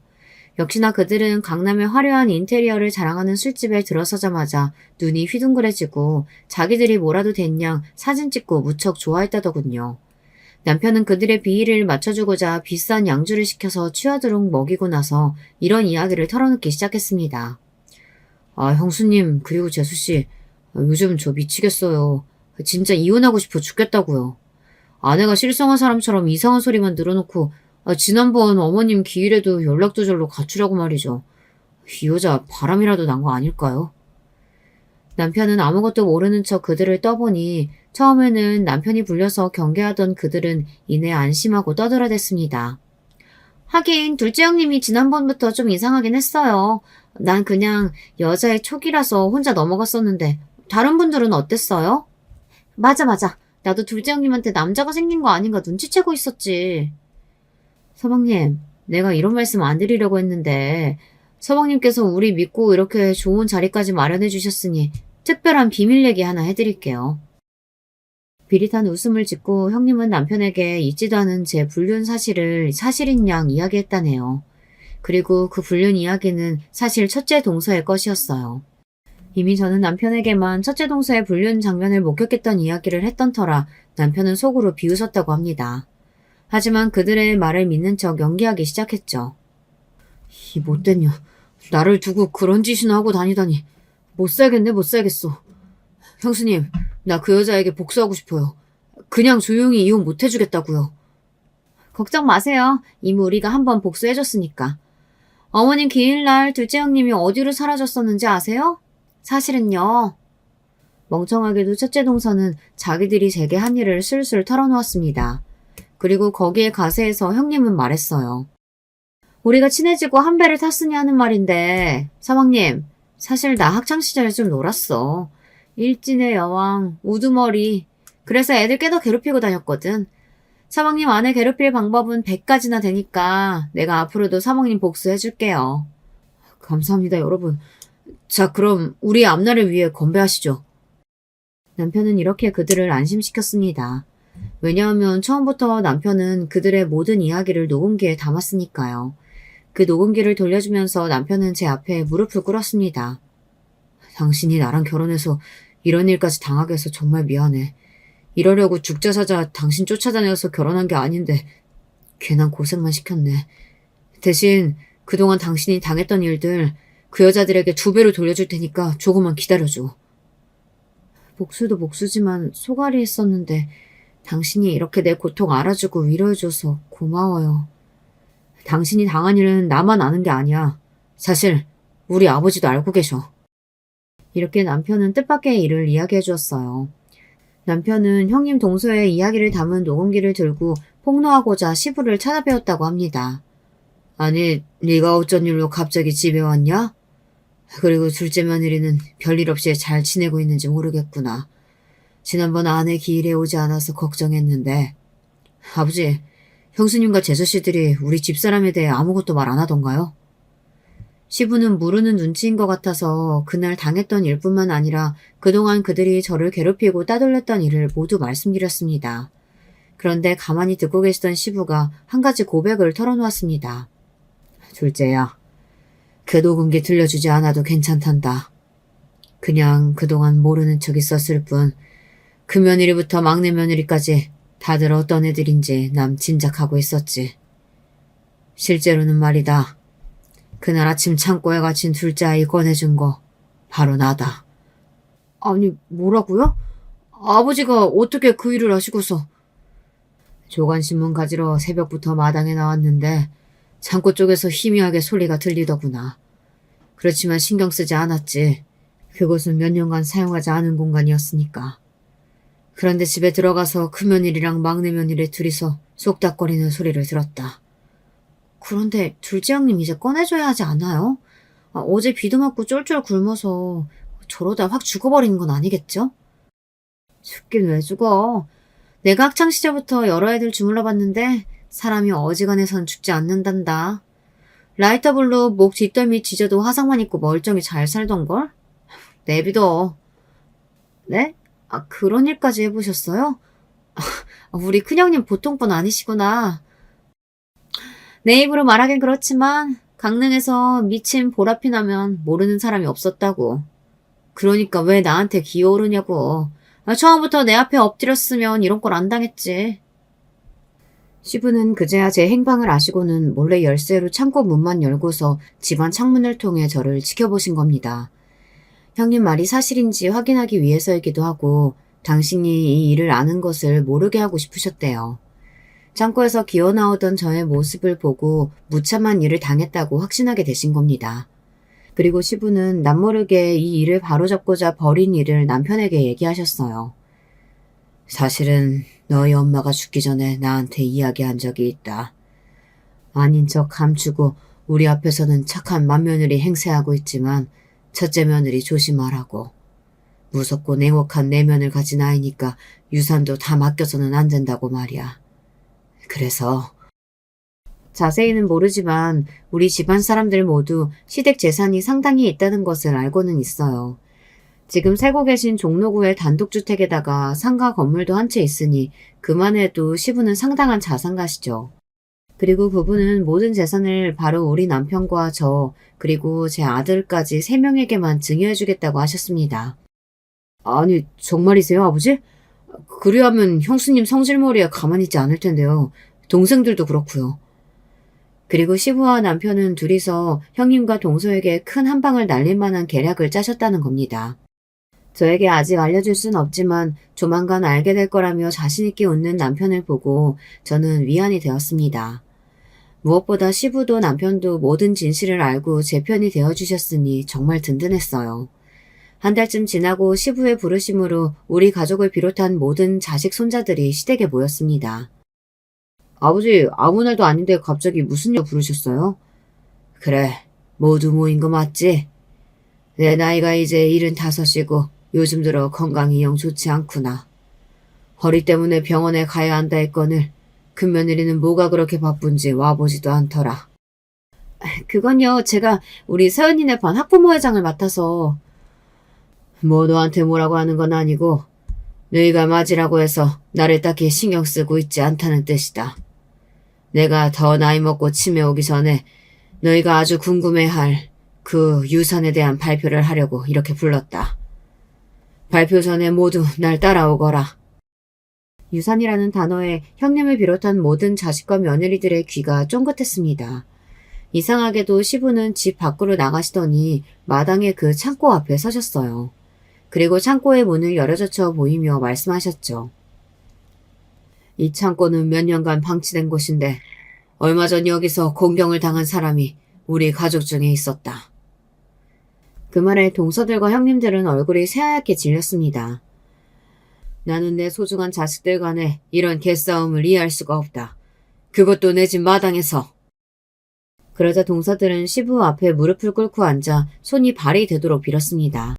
역시나 그들은 강남의 화려한 인테리어를 자랑하는 술집에 들어서자마자 눈이 휘둥그레지고 자기들이 뭐라도 됐냥 사진 찍고 무척 좋아했다더군요. 남편은 그들의 비위를 맞춰주고자 비싼 양주를 시켜서 취하도록 먹이고 나서 이런 이야기를 털어놓기 시작했습니다. 아, 형수님, 그리고 재수씨, 요즘 저 미치겠어요. 진짜 이혼하고 싶어 죽겠다고요. 아내가 실성한 사람처럼 이상한 소리만 늘어놓고 지난번 어머님 기일에도 연락도 절로 갖추라고 말이죠. 이 여자 바람이라도 난 거 아닐까요? 남편은 아무것도 모르는 척 그들을 떠보니 처음에는 남편이 불려서 경계하던 그들은 이내 안심하고 떠들어댔습니다. 하긴 둘째 형님이 지난번부터 좀 이상하긴 했어요. 난 그냥 여자의 촉이라서 혼자 넘어갔었는데 다른 분들은 어땠어요? 맞아. 나도 둘째 형님한테 남자가 생긴 거 아닌가 눈치채고 있었지. 서방님, 내가 이런 말씀 안 드리려고 했는데 서방님께서 우리 믿고 이렇게 좋은 자리까지 마련해 주셨으니 특별한 비밀 얘기 하나 해드릴게요. 비릿한 웃음을 짓고 형님은 남편에게 잊지도 않은 제 불륜 사실을 사실인 양 이야기했다네요. 그리고 그 불륜 이야기는 사실 첫째 동서의 것이었어요. 이미 저는 남편에게만 첫째 동서의 불륜 장면을 목격했던 이야기를 했던 터라 남편은 속으로 비웃었다고 합니다. 하지만 그들의 말을 믿는 척 연기하기 시작했죠. 이 못된 년, 나를 두고 그런 짓이나 하고 다니다니. 못 살겠어. 형수님, 나 그 여자에게 복수하고 싶어요. 그냥 조용히 이혼 못 해주겠다고요. 걱정 마세요. 이미 우리가 한번 복수해줬으니까. 어머님 기일날 둘째 형님이 어디로 사라졌었는지 아세요? 사실은요. 멍청하게도 첫째 동서는 자기들이 제게 한 일을 술술 털어놓았습니다. 그리고 거기에 가세해서 형님은 말했어요. 우리가 친해지고 한 배를 탔으니 하는 말인데 사방님, 사실 나 학창시절에 좀 놀았어. 일진의 여왕, 우두머리. 그래서 애들 꽤나 괴롭히고 다녔거든. 사방님 아내 괴롭힐 방법은 100가지나 되니까 내가 앞으로도 사방님 복수해줄게요. 감사합니다, 여러분. 자, 그럼 우리 앞날을 위해 건배하시죠. 남편은 이렇게 그들을 안심시켰습니다. 왜냐하면 처음부터 남편은 그들의 모든 이야기를 녹음기에 담았으니까요. 그 녹음기를 돌려주면서 남편은 제 앞에 무릎을 꿇었습니다. 당신이 나랑 결혼해서 이런 일까지 당하게 해서 정말 미안해. 이러려고 죽자 사자 당신 쫓아다녀서 결혼한 게 아닌데 괜한 고생만 시켰네. 대신 그동안 당신이 당했던 일들 그 여자들에게 2배로 돌려줄 테니까 조금만 기다려줘. 복수도 복수지만 소갈이 했었는데 당신이 이렇게 내 고통 알아주고 위로해줘서 고마워요. 당신이 당한 일은 나만 아는 게 아니야. 사실 우리 아버지도 알고 계셔. 이렇게 남편은 뜻밖의 일을 이야기해 주었어요. 남편은 형님 동서의 이야기를 담은 녹음기를 들고 폭로하고자 시부를 찾아뵈었다고 합니다. 아니, 네가 어쩐 일로 갑자기 집에 왔냐? 그리고 둘째 며느리는 별일 없이 잘 지내고 있는지 모르겠구나. 지난번 아내 기일에 오지 않아서 걱정했는데. 아버지, 형수님과 제수씨들이 우리 집사람에 대해 아무것도 말 안 하던가요? 시부는 모르는 눈치인 것 같아서 그날 당했던 일뿐만 아니라 그동안 그들이 저를 괴롭히고 따돌렸던 일을 모두 말씀드렸습니다. 그런데 가만히 듣고 계시던 시부가 한 가지 고백을 털어놓았습니다. 둘째야, 그 녹음기 들려주지 않아도 괜찮단다. 그냥 그동안 모르는 척 있었을 뿐 그 며느리부터 막내 며느리까지 다들 어떤 애들인지 남 짐작하고 있었지. 실제로는 말이다. 그날 아침 창고에 갇힌 둘째 아이 꺼내준 거 바로 나다. 아니, 뭐라고요? 아버지가 어떻게 그 일을 하시고서? 조간신문 가지러 새벽부터 마당에 나왔는데 창고 쪽에서 희미하게 소리가 들리더구나. 그렇지만 신경 쓰지 않았지. 그곳은 몇 년간 사용하지 않은 공간이었으니까. 그런데 집에 들어가서 큰 며느리랑 막내 며느리 둘이서 쏙닥거리는 소리를 들었다. 그런데 둘째 형님 이제 꺼내줘야 하지 않아요? 어제 비도 맞고 쫄쫄 굶어서 저러다 확 죽어버리는 건 아니겠죠? 죽긴 왜 죽어? 내가 학창시절부터 여러 애들 주물러 봤는데 사람이 어지간해선 죽지 않는단다. 라이터블로 목 뒷덜미 지져도 화상만 입고 멀쩡히 잘 살던걸? 내비둬. 네? 그런 일까지 해보셨어요? 우리 큰형님 보통 분 아니시구나. 내 입으로 말하긴 그렇지만 강릉에서 미친 보라피 나면 모르는 사람이 없었다고. 그러니까 왜 나한테 기어오르냐고. 처음부터 내 앞에 엎드렸으면 이런 걸 안 당했지. 시부는 그제야 제 행방을 아시고는 몰래 열쇠로 창고 문만 열고서 집안 창문을 통해 저를 지켜보신 겁니다. 형님 말이 사실인지 확인하기 위해서이기도 하고 당신이 이 일을 아는 것을 모르게 하고 싶으셨대요. 창고에서 기어나오던 저의 모습을 보고 무참한 일을 당했다고 확신하게 되신 겁니다. 그리고 시부는 남모르게 이 일을 바로잡고자 벌인 일을 남편에게 얘기하셨어요. 사실은 너희 엄마가 죽기 전에 나한테 이야기한 적이 있다. 아닌 척 감추고 우리 앞에서는 착한 맏며느리 행세하고 있지만 첫째 며느리 조심하라고. 무섭고 냉혹한 내면을 가진 아이니까 유산도 다 맡겨서는 안 된다고 말이야. 그래서 자세히는 모르지만 우리 집안 사람들 모두 시댁 재산이 상당히 있다는 것을 알고는 있어요. 지금 살고 계신 종로구의 단독주택에다가 상가 건물도 한 채 있으니 그만 해도 시부는 상당한 자산가시죠. 그리고 그분은 모든 재산을 바로 우리 남편과 저 그리고 제 아들까지 3명에게만 증여해주겠다고 하셨습니다. 아니, 정말이세요, 아버지? 그리하면 형수님 성질머리에 가만히 있지 않을 텐데요. 동생들도 그렇고요. 그리고 시부와 남편은 둘이서 형님과 동서에게 큰 한 방을 날릴 만한 계략을 짜셨다는 겁니다. 저에게 아직 알려줄 순 없지만 조만간 알게 될 거라며 자신있게 웃는 남편을 보고 저는 위안이 되었습니다. 무엇보다 시부도 남편도 모든 진실을 알고 제 편이 되어주셨으니 정말 든든했어요. 한 달쯤 지나고 시부의 부르심으로 우리 가족을 비롯한 모든 자식 손자들이 시댁에 모였습니다. 아버지, 아무 날도 아닌데 갑자기 무슨 일 부르셨어요? 그래, 모두 모인 거 맞지? 내 나이가 이제 75이고 요즘 들어 건강이 영 좋지 않구나. 허리 때문에 병원에 가야 한다 했거늘 큰며느리는 뭐가 그렇게 바쁜지 와보지도 않더라. 그건요, 제가 우리 서연이네 반 학부모회장을 맡아서. 뭐 너한테 뭐라고 하는 건 아니고 너희가 맞으라고 해서 나를 딱히 신경 쓰고 있지 않다는 뜻이다. 내가 더 나이 먹고 치매 오기 전에 너희가 아주 궁금해할 그 유산에 대한 발표를 하려고 이렇게 불렀다. 발표 전에 모두 날 따라오거라. 유산이라는 단어에 형님을 비롯한 모든 자식과 며느리들의 귀가 쫑긋했습니다. 이상하게도 시부는 집 밖으로 나가시더니 마당의 그 창고 앞에 서셨어요. 그리고 창고의 문을 열어젖혀 보이며 말씀하셨죠. 이 창고는 몇 년간 방치된 곳인데 얼마 전 여기서 공경을 당한 사람이 우리 가족 중에 있었다. 그 말에 동서들과 형님들은 얼굴이 새하얗게 질렸습니다. 나는 내 소중한 자식들 간에 이런 개싸움을 이해할 수가 없다. 그것도 내 집 마당에서. 그러자 동서들은 시부 앞에 무릎을 꿇고 앉아 손이 발이 되도록 빌었습니다.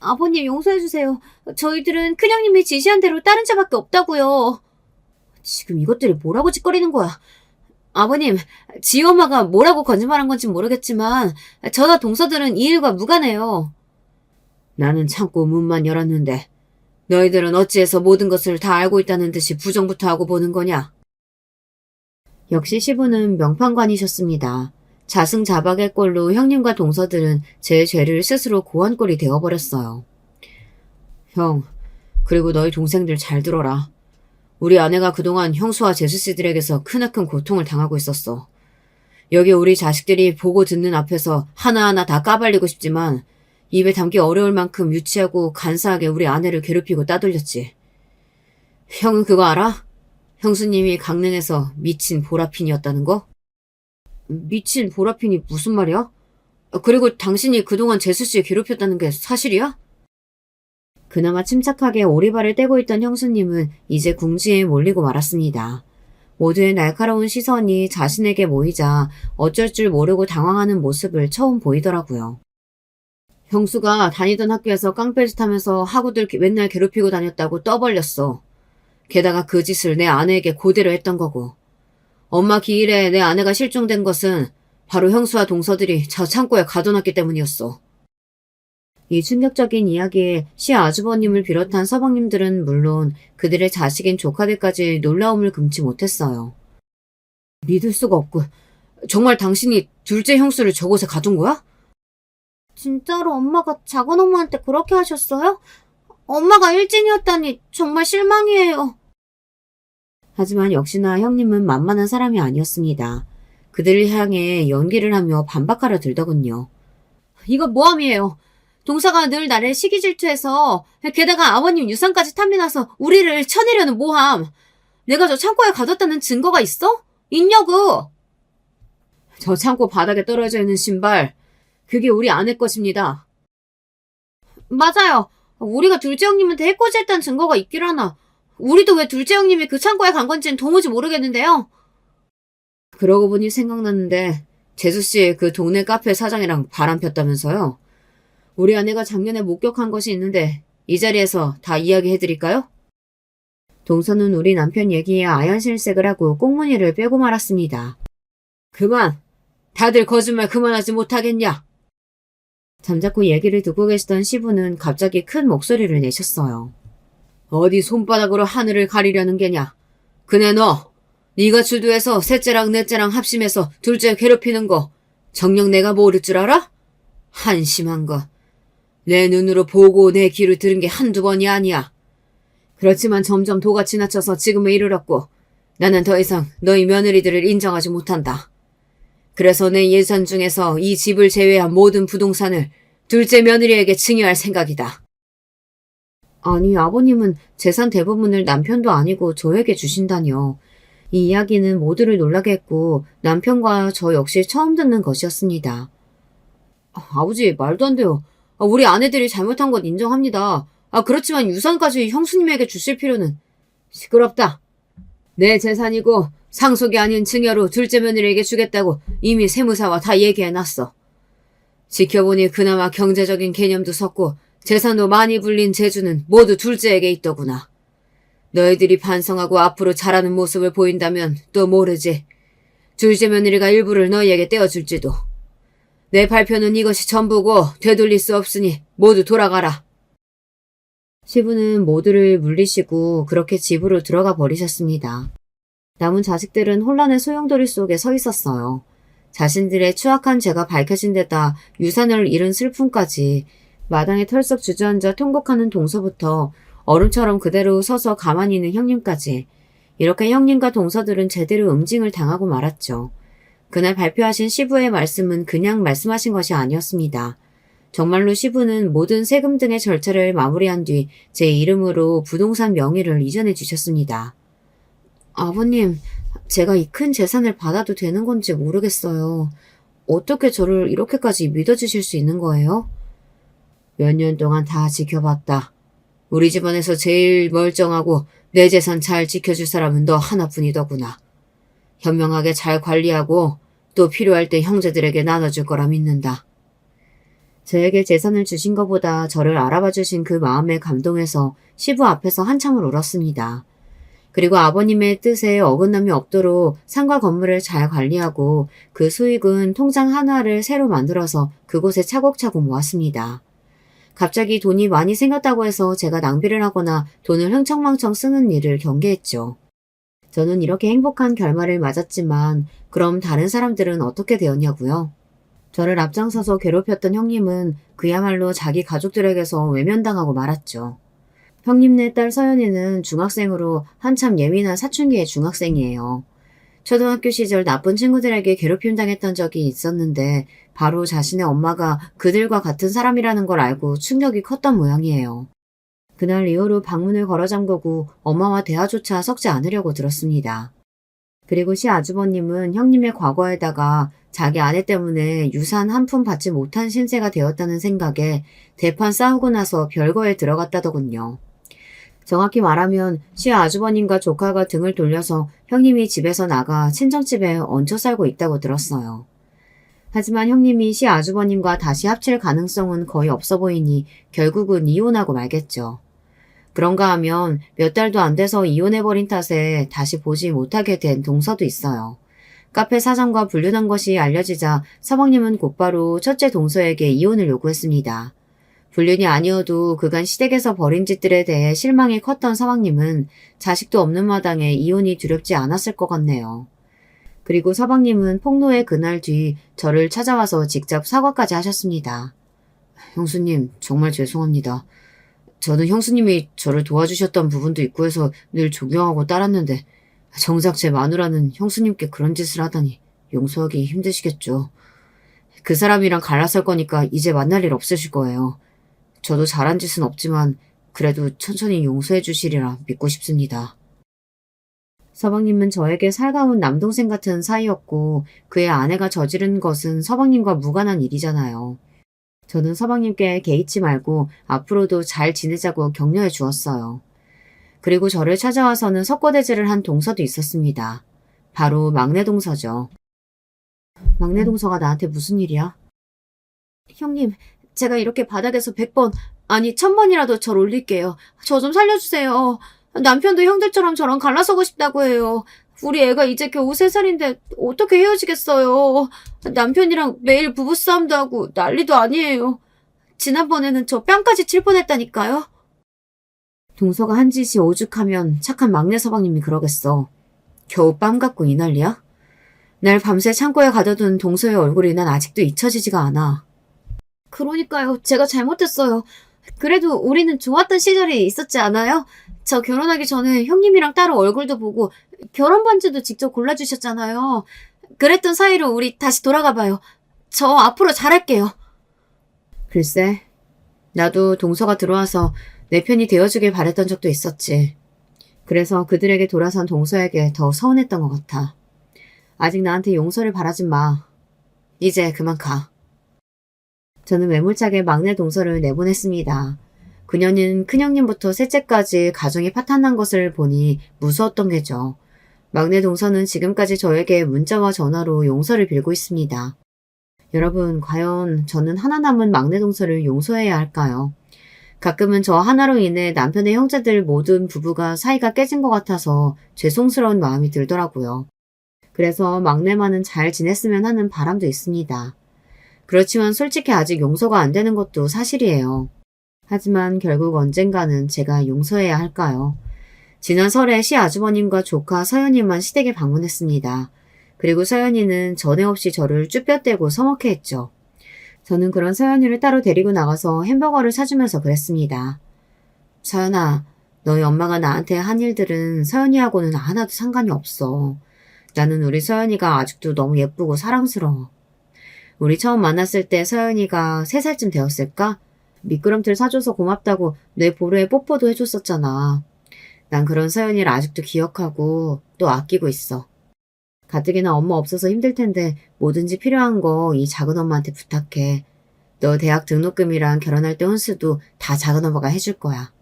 아버님 용서해주세요. 저희들은 큰형님이 지시한 대로 따른 자밖에 없다고요. 지금 이것들이 뭐라고 짓거리는 거야. 아버님, 지희 엄마가 뭐라고 거짓말한 건지 모르겠지만 저나 동서들은 이 일과 무관해요. 나는 참고 문만 열었는데 너희들은 어찌해서 모든 것을 다 알고 있다는 듯이 부정부터 하고 보는 거냐? 역시 시부는 명판관이셨습니다. 자승자박의 꼴로 형님과 동서들은 제 죄를 스스로 고한 꼴이 되어버렸어요. 형, 그리고 너희 동생들 잘 들어라. 우리 아내가 그동안 형수와 제수씨들에게서 크나큰 고통을 당하고 있었어. 여기 우리 자식들이 보고 듣는 앞에서 하나하나 다 까발리고 싶지만 입에 담기 어려울 만큼 유치하고 간사하게 우리 아내를 괴롭히고 따돌렸지. 형은 그거 알아? 형수님이 강릉에서 미친 보라핀이었다는 거? 미친 보라핀이 무슨 말이야? 그리고 당신이 그동안 제수씨 괴롭혔다는 게 사실이야? 그나마 침착하게 오리발을 떼고 있던 형수님은 이제 궁지에 몰리고 말았습니다. 모두의 날카로운 시선이 자신에게 모이자 어쩔 줄 모르고 당황하는 모습을 처음 보이더라고요. 형수가 다니던 학교에서 깡패짓 하면서 학우들 맨날 괴롭히고 다녔다고 떠벌렸어. 게다가 그 짓을 내 아내에게 그대로 했던 거고. 엄마 기일에 내 아내가 실종된 것은 바로 형수와 동서들이 저 창고에 가둬놨기 때문이었어. 이 충격적인 이야기에 시아주버님을 비롯한 서방님들은 물론 그들의 자식인 조카들까지 놀라움을 금치 못했어요. 믿을 수가 없고 정말 당신이 둘째 형수를 저곳에 가둔 거야? 진짜로 엄마가 작은 엄마한테 그렇게 하셨어요? 엄마가 일진이었다니 정말 실망이에요. 하지만 역시나 형님은 만만한 사람이 아니었습니다. 그들을 향해 연기를 하며 반박하려 들더군요. 이건 모함이에요. 동서가 늘 나를 시기 질투해서 게다가 아버님 유산까지 탐내놔서 우리를 쳐내려는 모함. 내가 저 창고에 가뒀다는 증거가 있어? 있냐고. 저 창고 바닥에 떨어져 있는 신발, 그게 우리 아내 것입니다. 맞아요. 우리가 둘째 형님한테 해코지했다는 증거가 있길 하나. 우리도 왜 둘째 형님이 그 창고에 간 건지는 도무지 모르겠는데요. 그러고 보니 생각났는데 재수씨 그 동네 카페 사장이랑 바람 폈다면서요? 우리 아내가 작년에 목격한 것이 있는데 이 자리에서 다 이야기해드릴까요? 동서는 우리 남편 얘기에 아연실색을 하고 꽁무니를 빼고 말았습니다. 그만! 다들 거짓말 그만하지 못하겠냐? 잠자코 얘기를 듣고 계시던 시부는 갑자기 큰 목소리를 내셨어요. 어디 손바닥으로 하늘을 가리려는 게냐? 그네 너! 네가 주도해서 셋째랑 넷째랑 합심해서 둘째 괴롭히는 거 정녕 내가 모를 줄 알아? 한심한 거. 내 눈으로 보고 내 귀로 들은 게 한두 번이 아니야. 그렇지만 점점 도가 지나쳐서 지금에 이르렀고 나는 더 이상 너희 며느리들을 인정하지 못한다. 그래서 내 예산 중에서 이 집을 제외한 모든 부동산을 둘째 며느리에게 증여할 생각이다. 아니 아버님은 재산 대부분을 남편도 아니고 저에게 주신다니요. 이 이야기는 모두를 놀라게 했고 남편과 저 역시 처음 듣는 것이었습니다. 아버지 말도 안 돼요. 우리 아내들이 잘못한 건 인정합니다. 그렇지만 유산까지 형수님에게 주실 필요는. 시끄럽다. 내 재산이고 상속이 아닌 증여로 둘째 며느리에게 주겠다고 이미 세무사와 다 얘기해놨어. 지켜보니 그나마 경제적인 개념도 섰고 재산도 많이 불린 재주는 모두 둘째에게 있더구나. 너희들이 반성하고 앞으로 잘하는 모습을 보인다면 또 모르지. 둘째 며느리가 일부를 너희에게 떼어줄지도. 내 발표는 이것이 전부고 되돌릴 수 없으니 모두 돌아가라. 시부는 모두를 물리시고 그렇게 집으로 들어가 버리셨습니다. 남은 자식들은 혼란의 소용돌이 속에 서 있었어요. 자신들의 추악한 죄가 밝혀진 데다 유산을 잃은 슬픔까지 마당에 털썩 주저앉아 통곡하는 동서부터 얼음처럼 그대로 서서 가만히 있는 형님까지 이렇게 형님과 동서들은 제대로 응징을 당하고 말았죠. 그날 발표하신 시부의 말씀은 그냥 말씀하신 것이 아니었습니다. 정말로 시부는 모든 세금 등의 절차를 마무리한 뒤 제 이름으로 부동산 명의를 이전해 주셨습니다. 아버님, 제가 이 큰 재산을 받아도 되는 건지 모르겠어요. 어떻게 저를 이렇게까지 믿어주실 수 있는 거예요? 몇 년 동안 다 지켜봤다. 우리 집안에서 제일 멀쩡하고 내 재산 잘 지켜줄 사람은 너 하나뿐이더구나. 현명하게 잘 관리하고 또 필요할 때 형제들에게 나눠줄 거라 믿는다. 저에게 재산을 주신 것보다 저를 알아봐 주신 그 마음에 감동해서 시부 앞에서 한참을 울었습니다. 그리고 아버님의 뜻에 어긋남이 없도록 상가 건물을 잘 관리하고 그 수익은 통장 하나를 새로 만들어서 그곳에 차곡차곡 모았습니다. 갑자기 돈이 많이 생겼다고 해서 제가 낭비를 하거나 돈을 흥청망청 쓰는 일을 경계했죠. 저는 이렇게 행복한 결말을 맞았지만 그럼 다른 사람들은 어떻게 되었냐고요? 저를 앞장서서 괴롭혔던 형님은 그야말로 자기 가족들에게서 외면당하고 말았죠. 형님네 딸 서연이는 중학생으로 한참 예민한 사춘기의 중학생이에요. 초등학교 시절 나쁜 친구들에게 괴롭힘 당했던 적이 있었는데 바로 자신의 엄마가 그들과 같은 사람이라는 걸 알고 충격이 컸던 모양이에요. 그날 이후로 방문을 걸어 잠그고 엄마와 대화조차 섞지 않으려고 들었습니다. 그리고 시아주버님은 형님의 과거에다가 자기 아내 때문에 유산 한 푼 받지 못한 신세가 되었다는 생각에 대판 싸우고 나서 별거에 들어갔다더군요. 정확히 말하면 시아주버님과 조카가 등을 돌려서 형님이 집에서 나가 친정집에 얹혀 살고 있다고 들었어요. 하지만 형님이 시아주버님과 다시 합칠 가능성은 거의 없어 보이니 결국은 이혼하고 말겠죠. 그런가 하면 몇 달도 안 돼서 이혼해버린 탓에 다시 보지 못하게 된 동서도 있어요. 카페 사장과 불륜한 것이 알려지자 서방님은 곧바로 첫째 동서에게 이혼을 요구했습니다. 불륜이 아니어도 그간 시댁에서 벌인 짓들에 대해 실망이 컸던 서방님은 자식도 없는 마당에 이혼이 두렵지 않았을 것 같네요. 그리고 서방님은 폭로의 그날 뒤 저를 찾아와서 직접 사과까지 하셨습니다. 형수님, 정말 죄송합니다. 저는 형수님이 저를 도와주셨던 부분도 있고 해서 늘 존경하고 따랐는데 정작 제 마누라는 형수님께 그런 짓을 하다니 용서하기 힘드시겠죠. 그 사람이랑 갈라설 거니까 이제 만날 일 없으실 거예요. 저도 잘한 짓은 없지만 그래도 천천히 용서해 주시리라 믿고 싶습니다. 서방님은 저에게 살가운 남동생 같은 사이였고 그의 아내가 저지른 것은 서방님과 무관한 일이잖아요. 저는 서방님께 개의치 말고 앞으로도 잘 지내자고 격려해 주었어요. 그리고 저를 찾아와서는 석고대죄를 한 동서도 있었습니다. 바로 막내 동서죠. 막내 동서가 나한테 무슨 일이야? 형님, 제가 이렇게 바닥에서 100번, 아니 1000번이라도 절 올릴게요. 저 좀 살려주세요. 남편도 형들처럼 저랑 갈라서고 싶다고 해요. 우리 애가 이제 겨우 3살인데 어떻게 헤어지겠어요. 남편이랑 매일 부부싸움도 하고 난리도 아니에요. 지난번에는 저 뺨까지 칠 뻔했다니까요. 동서가 한 짓이 오죽하면 착한 막내 서방님이 그러겠어. 겨우 뺨 갖고 이 난리야? 날 밤새 창고에 가둬둔 동서의 얼굴이 난 아직도 잊혀지지가 않아. 그러니까요. 제가 잘못했어요. 그래도 우리는 좋았던 시절이 있었지 않아요? 저 결혼하기 전에 형님이랑 따로 얼굴도 보고 결혼 반지도 직접 골라주셨잖아요. 그랬던 사이로 우리 다시 돌아가봐요. 저 앞으로 잘할게요. 글쎄, 나도 동서가 들어와서 내 편이 되어주길 바랬던 적도 있었지. 그래서 그들에게 돌아선 동서에게 더 서운했던 것 같아. 아직 나한테 용서를 바라진 마. 이제 그만 가. 저는 매몰차게 막내 동서를 내보냈습니다. 그녀는 큰형님부터 셋째까지 가정이 파탄난 것을 보니 무서웠던 게죠. 막내 동서는 지금까지 저에게 문자와 전화로 용서를 빌고 있습니다. 여러분, 과연 저는 하나 남은 막내 동서를 용서해야 할까요? 가끔은 저 하나로 인해 남편의 형제들 모든 부부가 사이가 깨진 것 같아서 죄송스러운 마음이 들더라고요. 그래서 막내만은 잘 지냈으면 하는 바람도 있습니다. 그렇지만 솔직히 아직 용서가 안 되는 것도 사실이에요. 하지만 결국 언젠가는 제가 용서해야 할까요? 지난 설에 시아주버님과 조카 서연이만 시댁에 방문했습니다. 그리고 서연이는 전에 없이 저를 쭈뼛대고 서먹해 했죠. 저는 그런 서연이를 따로 데리고 나가서 햄버거를 사주면서 그랬습니다. 서연아, 너희 엄마가 나한테 한 일들은 서연이하고는 하나도 상관이 없어. 나는 우리 서연이가 아직도 너무 예쁘고 사랑스러워. 우리 처음 만났을 때 서연이가 3살쯤 되었을까? 미끄럼틀 사줘서 고맙다고 내 보루에 뽀뽀도 해줬었잖아. 난 그런 서연이를 아직도 기억하고 또 아끼고 있어. 가뜩이나 엄마 없어서 힘들 텐데 뭐든지 필요한 거 이 작은 엄마한테 부탁해. 너 대학 등록금이랑 결혼할 때 혼수도 다 작은 엄마가 해줄 거야.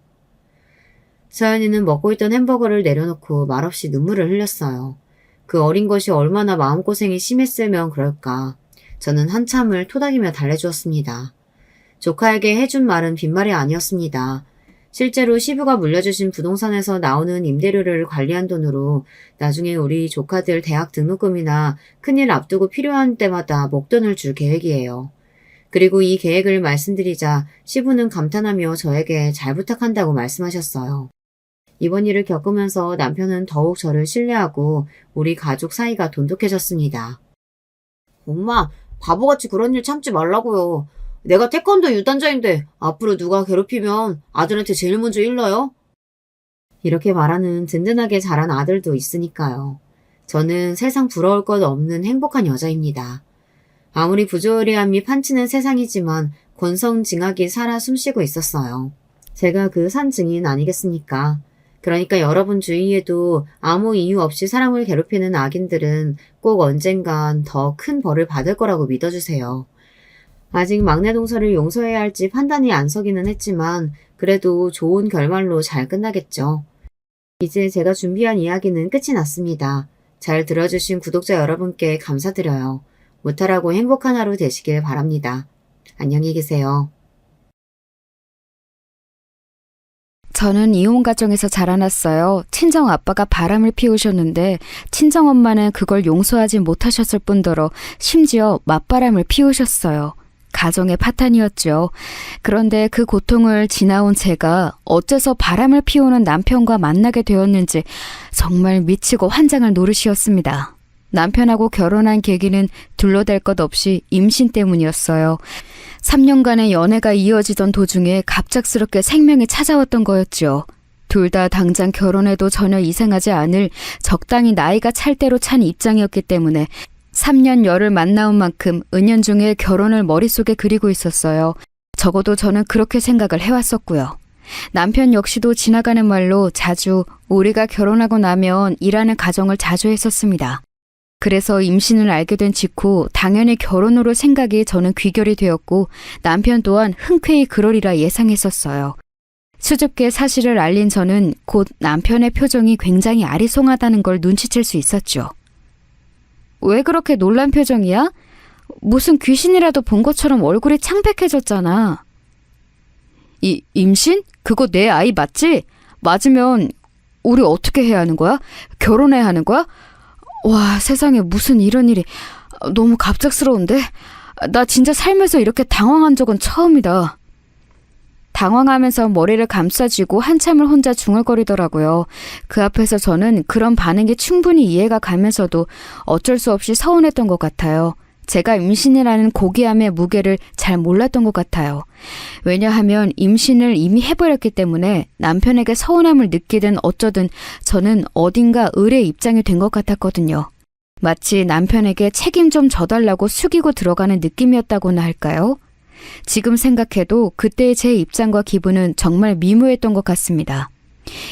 서연이는 먹고 있던 햄버거를 내려놓고 말없이 눈물을 흘렸어요. 그 어린 것이 얼마나 마음고생이 심했으면 그럴까. 저는 한참을 토닥이며 달래주었습니다. 조카에게 해준 말은 빈말이 아니었습니다. 실제로 시부가 물려주신 부동산에서 나오는 임대료를 관리한 돈으로 나중에 우리 조카들 대학 등록금이나 큰일 앞두고 필요한 때마다 목돈을 줄 계획이에요. 그리고 이 계획을 말씀드리자 시부는 감탄하며 저에게 잘 부탁한다고 말씀하셨어요. 이번 일을 겪으면서 남편은 더욱 저를 신뢰하고 우리 가족 사이가 돈독해졌습니다. 엄마, 바보같이 그런 일 참지 말라고요. 내가 태권도 유단자인데 앞으로 누가 괴롭히면 아들한테 제일 먼저 일러요? 이렇게 말하는 든든하게 자란 아들도 있으니까요. 저는 세상 부러울 것 없는 행복한 여자입니다. 아무리 부조리함이 판치는 세상이지만 권성징악이 살아 숨쉬고 있었어요. 제가 그 산 증인 아니겠습니까? 그러니까 여러분 주위에도 아무 이유 없이 사람을 괴롭히는 악인들은 꼭 언젠간 더 큰 벌을 받을 거라고 믿어주세요. 아직 막내 동서를 용서해야 할지 판단이 안 서기는 했지만 그래도 좋은 결말로 잘 끝나겠죠. 이제 제가 준비한 이야기는 끝이 났습니다. 잘 들어주신 구독자 여러분께 감사드려요. 무탈하고 행복한 하루 되시길 바랍니다. 안녕히 계세요. 저는 이혼 가정에서 자라났어요. 친정 아빠가 바람을 피우셨는데 친정 엄마는 그걸 용서하지 못하셨을 뿐더러 심지어 맞바람을 피우셨어요. 가정의 파탄이었죠. 그런데 그 고통을 지나온 제가 어째서 바람을 피우는 남편과 만나게 되었는지 정말 미치고 환장할 노릇이었습니다. 남편하고 결혼한 계기는 둘러댈 것 없이 임신 때문이었어요. 3년간의 연애가 이어지던 도중에 갑작스럽게 생명이 찾아왔던 거였죠. 둘 다 당장 결혼해도 전혀 이상하지 않을 적당히 나이가 찰 대로 찬 입장이었기 때문에 3년 열을 만나온 만큼 은연중에 결혼을 머릿속에 그리고 있었어요. 적어도 저는 그렇게 생각을 해왔었고요. 남편 역시도 지나가는 말로 자주 우리가 결혼하고 나면 일하는 가정을 자주 했었습니다. 그래서 임신을 알게 된 직후 당연히 결혼으로 생각이 저는 귀결이 되었고 남편 또한 흔쾌히 그러리라 예상했었어요. 수줍게 사실을 알린 저는 곧 남편의 표정이 굉장히 아리송하다는 걸 눈치챌 수 있었죠. 왜 그렇게 놀란 표정이야? 무슨 귀신이라도 본 것처럼 얼굴이 창백해졌잖아. 임신? 그거 내 아이 맞지? 맞으면 우리 어떻게 해야 하는 거야? 결혼해야 하는 거야? 와, 세상에 무슨 이런 일이. 너무 갑작스러운데? 나 진짜 살면서 이렇게 당황한 적은 처음이다. 당황하면서 머리를 감싸쥐고 한참을 혼자 중얼거리더라고요. 그 앞에서 저는 그런 반응이 충분히 이해가 가면서도 어쩔 수 없이 서운했던 것 같아요. 제가 임신이라는 고귀함의 무게를 잘 몰랐던 것 같아요. 왜냐하면 임신을 이미 해버렸기 때문에 남편에게 서운함을 느끼든 어쩌든 저는 어딘가 을의 입장이 된 것 같았거든요. 마치 남편에게 책임 좀 져달라고 숙이고 들어가는 느낌이었다고나 할까요? 지금 생각해도 그때의 제 입장과 기분은 정말 미묘했던 것 같습니다.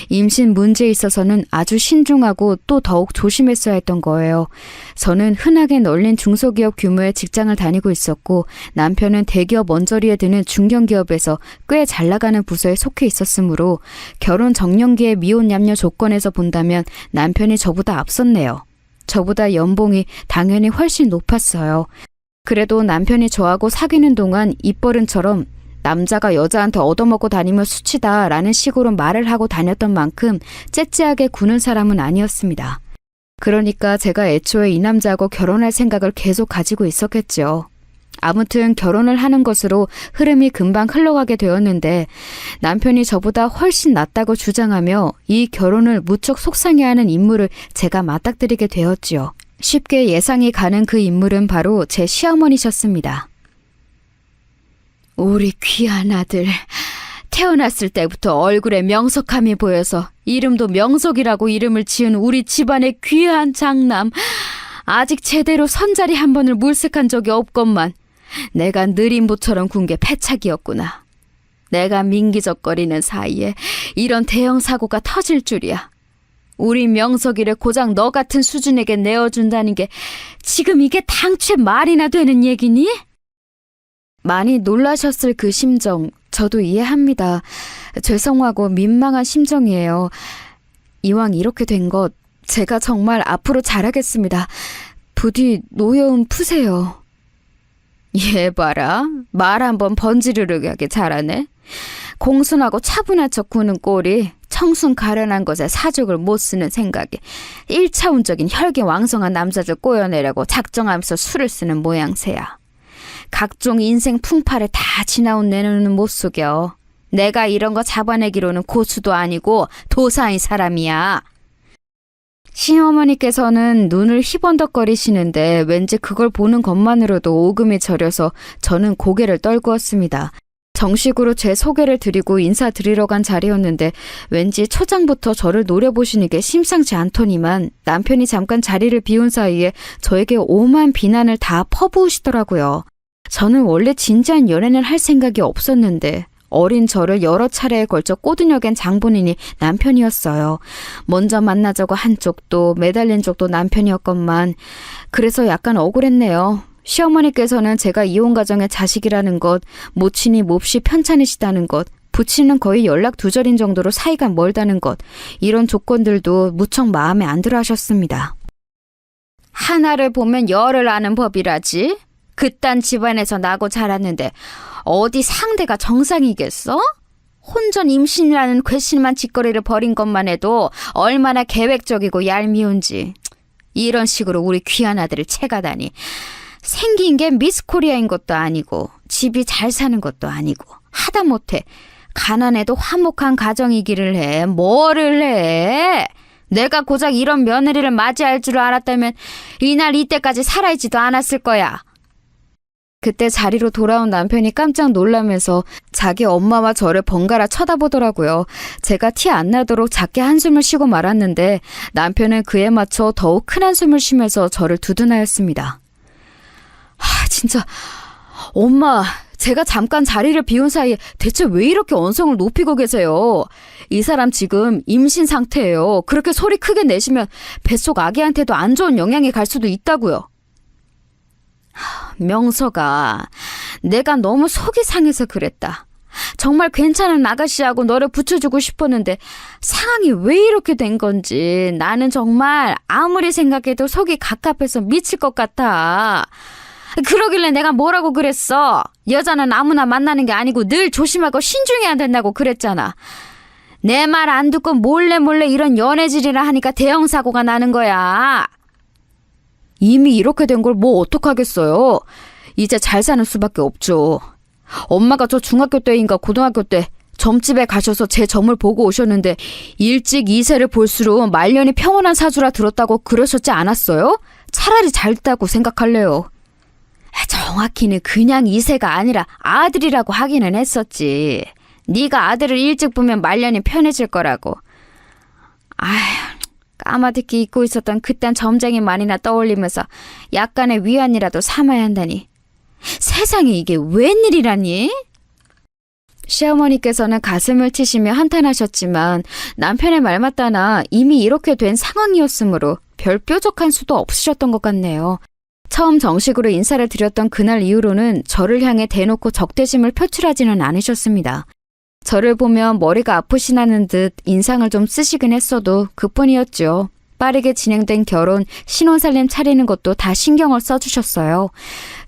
임신 문제에 있어서는 아주 신중하고 또 더욱 조심했어야 했던 거예요. 저는 흔하게 널린 중소기업 규모의 직장을 다니고 있었고 남편은 대기업 언저리에 드는 중견기업에서 꽤 잘 나가는 부서에 속해 있었으므로 결혼 정년기의 미혼 얌녀 조건에서 본다면 남편이 저보다 앞섰네요. 저보다 연봉이 당연히 훨씬 높았어요. 그래도 남편이 저하고 사귀는 동안 입버릇처럼 남자가 여자한테 얻어먹고 다니면 수치다 라는 식으로 말을 하고 다녔던 만큼 째째하게 구는 사람은 아니었습니다. 그러니까 제가 애초에 이 남자하고 결혼할 생각을 계속 가지고 있었겠죠. 아무튼 결혼을 하는 것으로 흐름이 금방 흘러가게 되었는데 남편이 저보다 훨씬 낫다고 주장하며 이 결혼을 무척 속상해하는 인물을 제가 맞닥뜨리게 되었지요. 쉽게 예상이 가는 그 인물은 바로 제 시어머니셨습니다. 우리 귀한 아들, 태어났을 때부터 얼굴에 명석함이 보여서 이름도 명석이라고 이름을 지은 우리 집안의 귀한 장남. 아직 제대로 선자리 한 번을 물색한 적이 없건만 내가 느림보처럼 군 게 패착이었구나. 내가 민기적거리는 사이에 이런 대형 사고가 터질 줄이야. 우리 명석이를 고작 너 같은 수준에게 내어준다는 게 지금 이게 당최 말이나 되는 얘기니? 많이 놀라셨을 그 심정 저도 이해합니다. 죄송하고 민망한 심정이에요. 이왕 이렇게 된 것 제가 정말 앞으로 잘하겠습니다. 부디 노여움 푸세요. 얘 봐라. 말 한번 번지르르하게 잘하네. 공손하고 차분한 척 구는 꼴이 청순 가련한 것에 사족을 못 쓰는 생각에 1차원적인 혈기왕성한 남자들 꼬여내려고 작정하면서 수를 쓰는 모양새야. 각종 인생 풍파를 다 지나온 내 눈은 못 속여. 내가 이런 거 잡아내기로는 고수도 아니고 도사인 사람이야. 시어머니께서는 눈을 희번덕거리시는데 왠지 그걸 보는 것만으로도 오금이 저려서 저는 고개를 떨구었습니다. 정식으로 제 소개를 드리고 인사드리러 간 자리였는데 왠지 초장부터 저를 노려보시는 게 심상치 않더니만 남편이 잠깐 자리를 비운 사이에 저에게 오만 비난을 다 퍼부으시더라고요. 저는 원래 진지한 연애는 할 생각이 없었는데 어린 저를 여러 차례에 걸쳐 꼬드겨갠 장본인이 남편이었어요. 먼저 만나자고 한 쪽도 매달린 쪽도 남편이었건만 그래서 약간 억울했네요. 시어머니께서는 제가 이혼 가정의 자식이라는 것, 모친이 몹시 편찮으시다는 것, 부친은 거의 연락 두절인 정도로 사이가 멀다는 것, 이런 조건들도 무척 마음에 안 들어 하셨습니다. 하나를 보면 열을 아는 법이라지? 그딴 집안에서 나고 자랐는데 어디 상대가 정상이겠어? 혼전 임신이라는 괘씸한 짓거리를 벌인 것만 해도 얼마나 계획적이고 얄미운지. 이런 식으로 우리 귀한 아들을 채가다니. 생긴 게 미스 코리아인 것도 아니고 집이 잘 사는 것도 아니고 하다못해 가난해도 화목한 가정이기를 해. 뭐를 해? 내가 고작 이런 며느리를 맞이할 줄 알았다면 이날 이때까지 살아있지도 않았을 거야. 그때 자리로 돌아온 남편이 깜짝 놀라면서 자기 엄마와 저를 번갈아 쳐다보더라고요. 제가 티 안 나도록 작게 한숨을 쉬고 말았는데 남편은 그에 맞춰 더욱 큰 한숨을 쉬면서 저를 두둔하였습니다. 진짜 엄마, 제가 잠깐 자리를 비운 사이에 대체 왜 이렇게 언성을 높이고 계세요? 이 사람 지금 임신 상태예요. 그렇게 소리 크게 내시면 뱃속 아기한테도 안 좋은 영향이 갈 수도 있다고요. 명서가, 내가 너무 속이 상해서 그랬다. 정말 괜찮은 아가씨하고 너를 붙여주고 싶었는데 상황이 왜 이렇게 된 건지 나는 정말 아무리 생각해도 속이 갑갑해서 미칠 것 같아. 그러길래 내가 뭐라고 그랬어? 여자는 아무나 만나는 게 아니고 늘 조심하고 신중해야 된다고 그랬잖아. 내 말 안 듣고 몰래 이런 연애질이라 하니까 대형 사고가 나는 거야. 이미 이렇게 된 걸 뭐 어떡하겠어요. 이제 잘 사는 수밖에 없죠. 엄마가 저 중학교 때인가 고등학교 때 점집에 가셔서 제 점을 보고 오셨는데 일찍 이세를 볼수록 말년이 평온한 사주라 들었다고 그러셨지 않았어요? 차라리 잘 됐다고 생각할래요. 정확히는 그냥 이세가 아니라 아들이라고 하기는 했었지. 네가 아들을 일찍 보면 말년이 편해질 거라고. 아휴, 까마득히 잊고 있었던 그딴 점쟁이 말이나 떠올리면서 약간의 위안이라도 삼아야 한다니. 세상에 이게 웬일이라니? 시어머니께서는 가슴을 치시며 한탄하셨지만 남편의 말 맞다나 이미 이렇게 된 상황이었으므로 별 뾰족한 수도 없으셨던 것 같네요. 처음 정식으로 인사를 드렸던 그날 이후로는 저를 향해 대놓고 적대심을 표출하지는 않으셨습니다. 저를 보면 머리가 아프시다는 듯 인상을 좀 쓰시긴 했어도 그뿐이었죠. 빠르게 진행된 결혼, 신혼살림 차리는 것도 다 신경을 써주셨어요.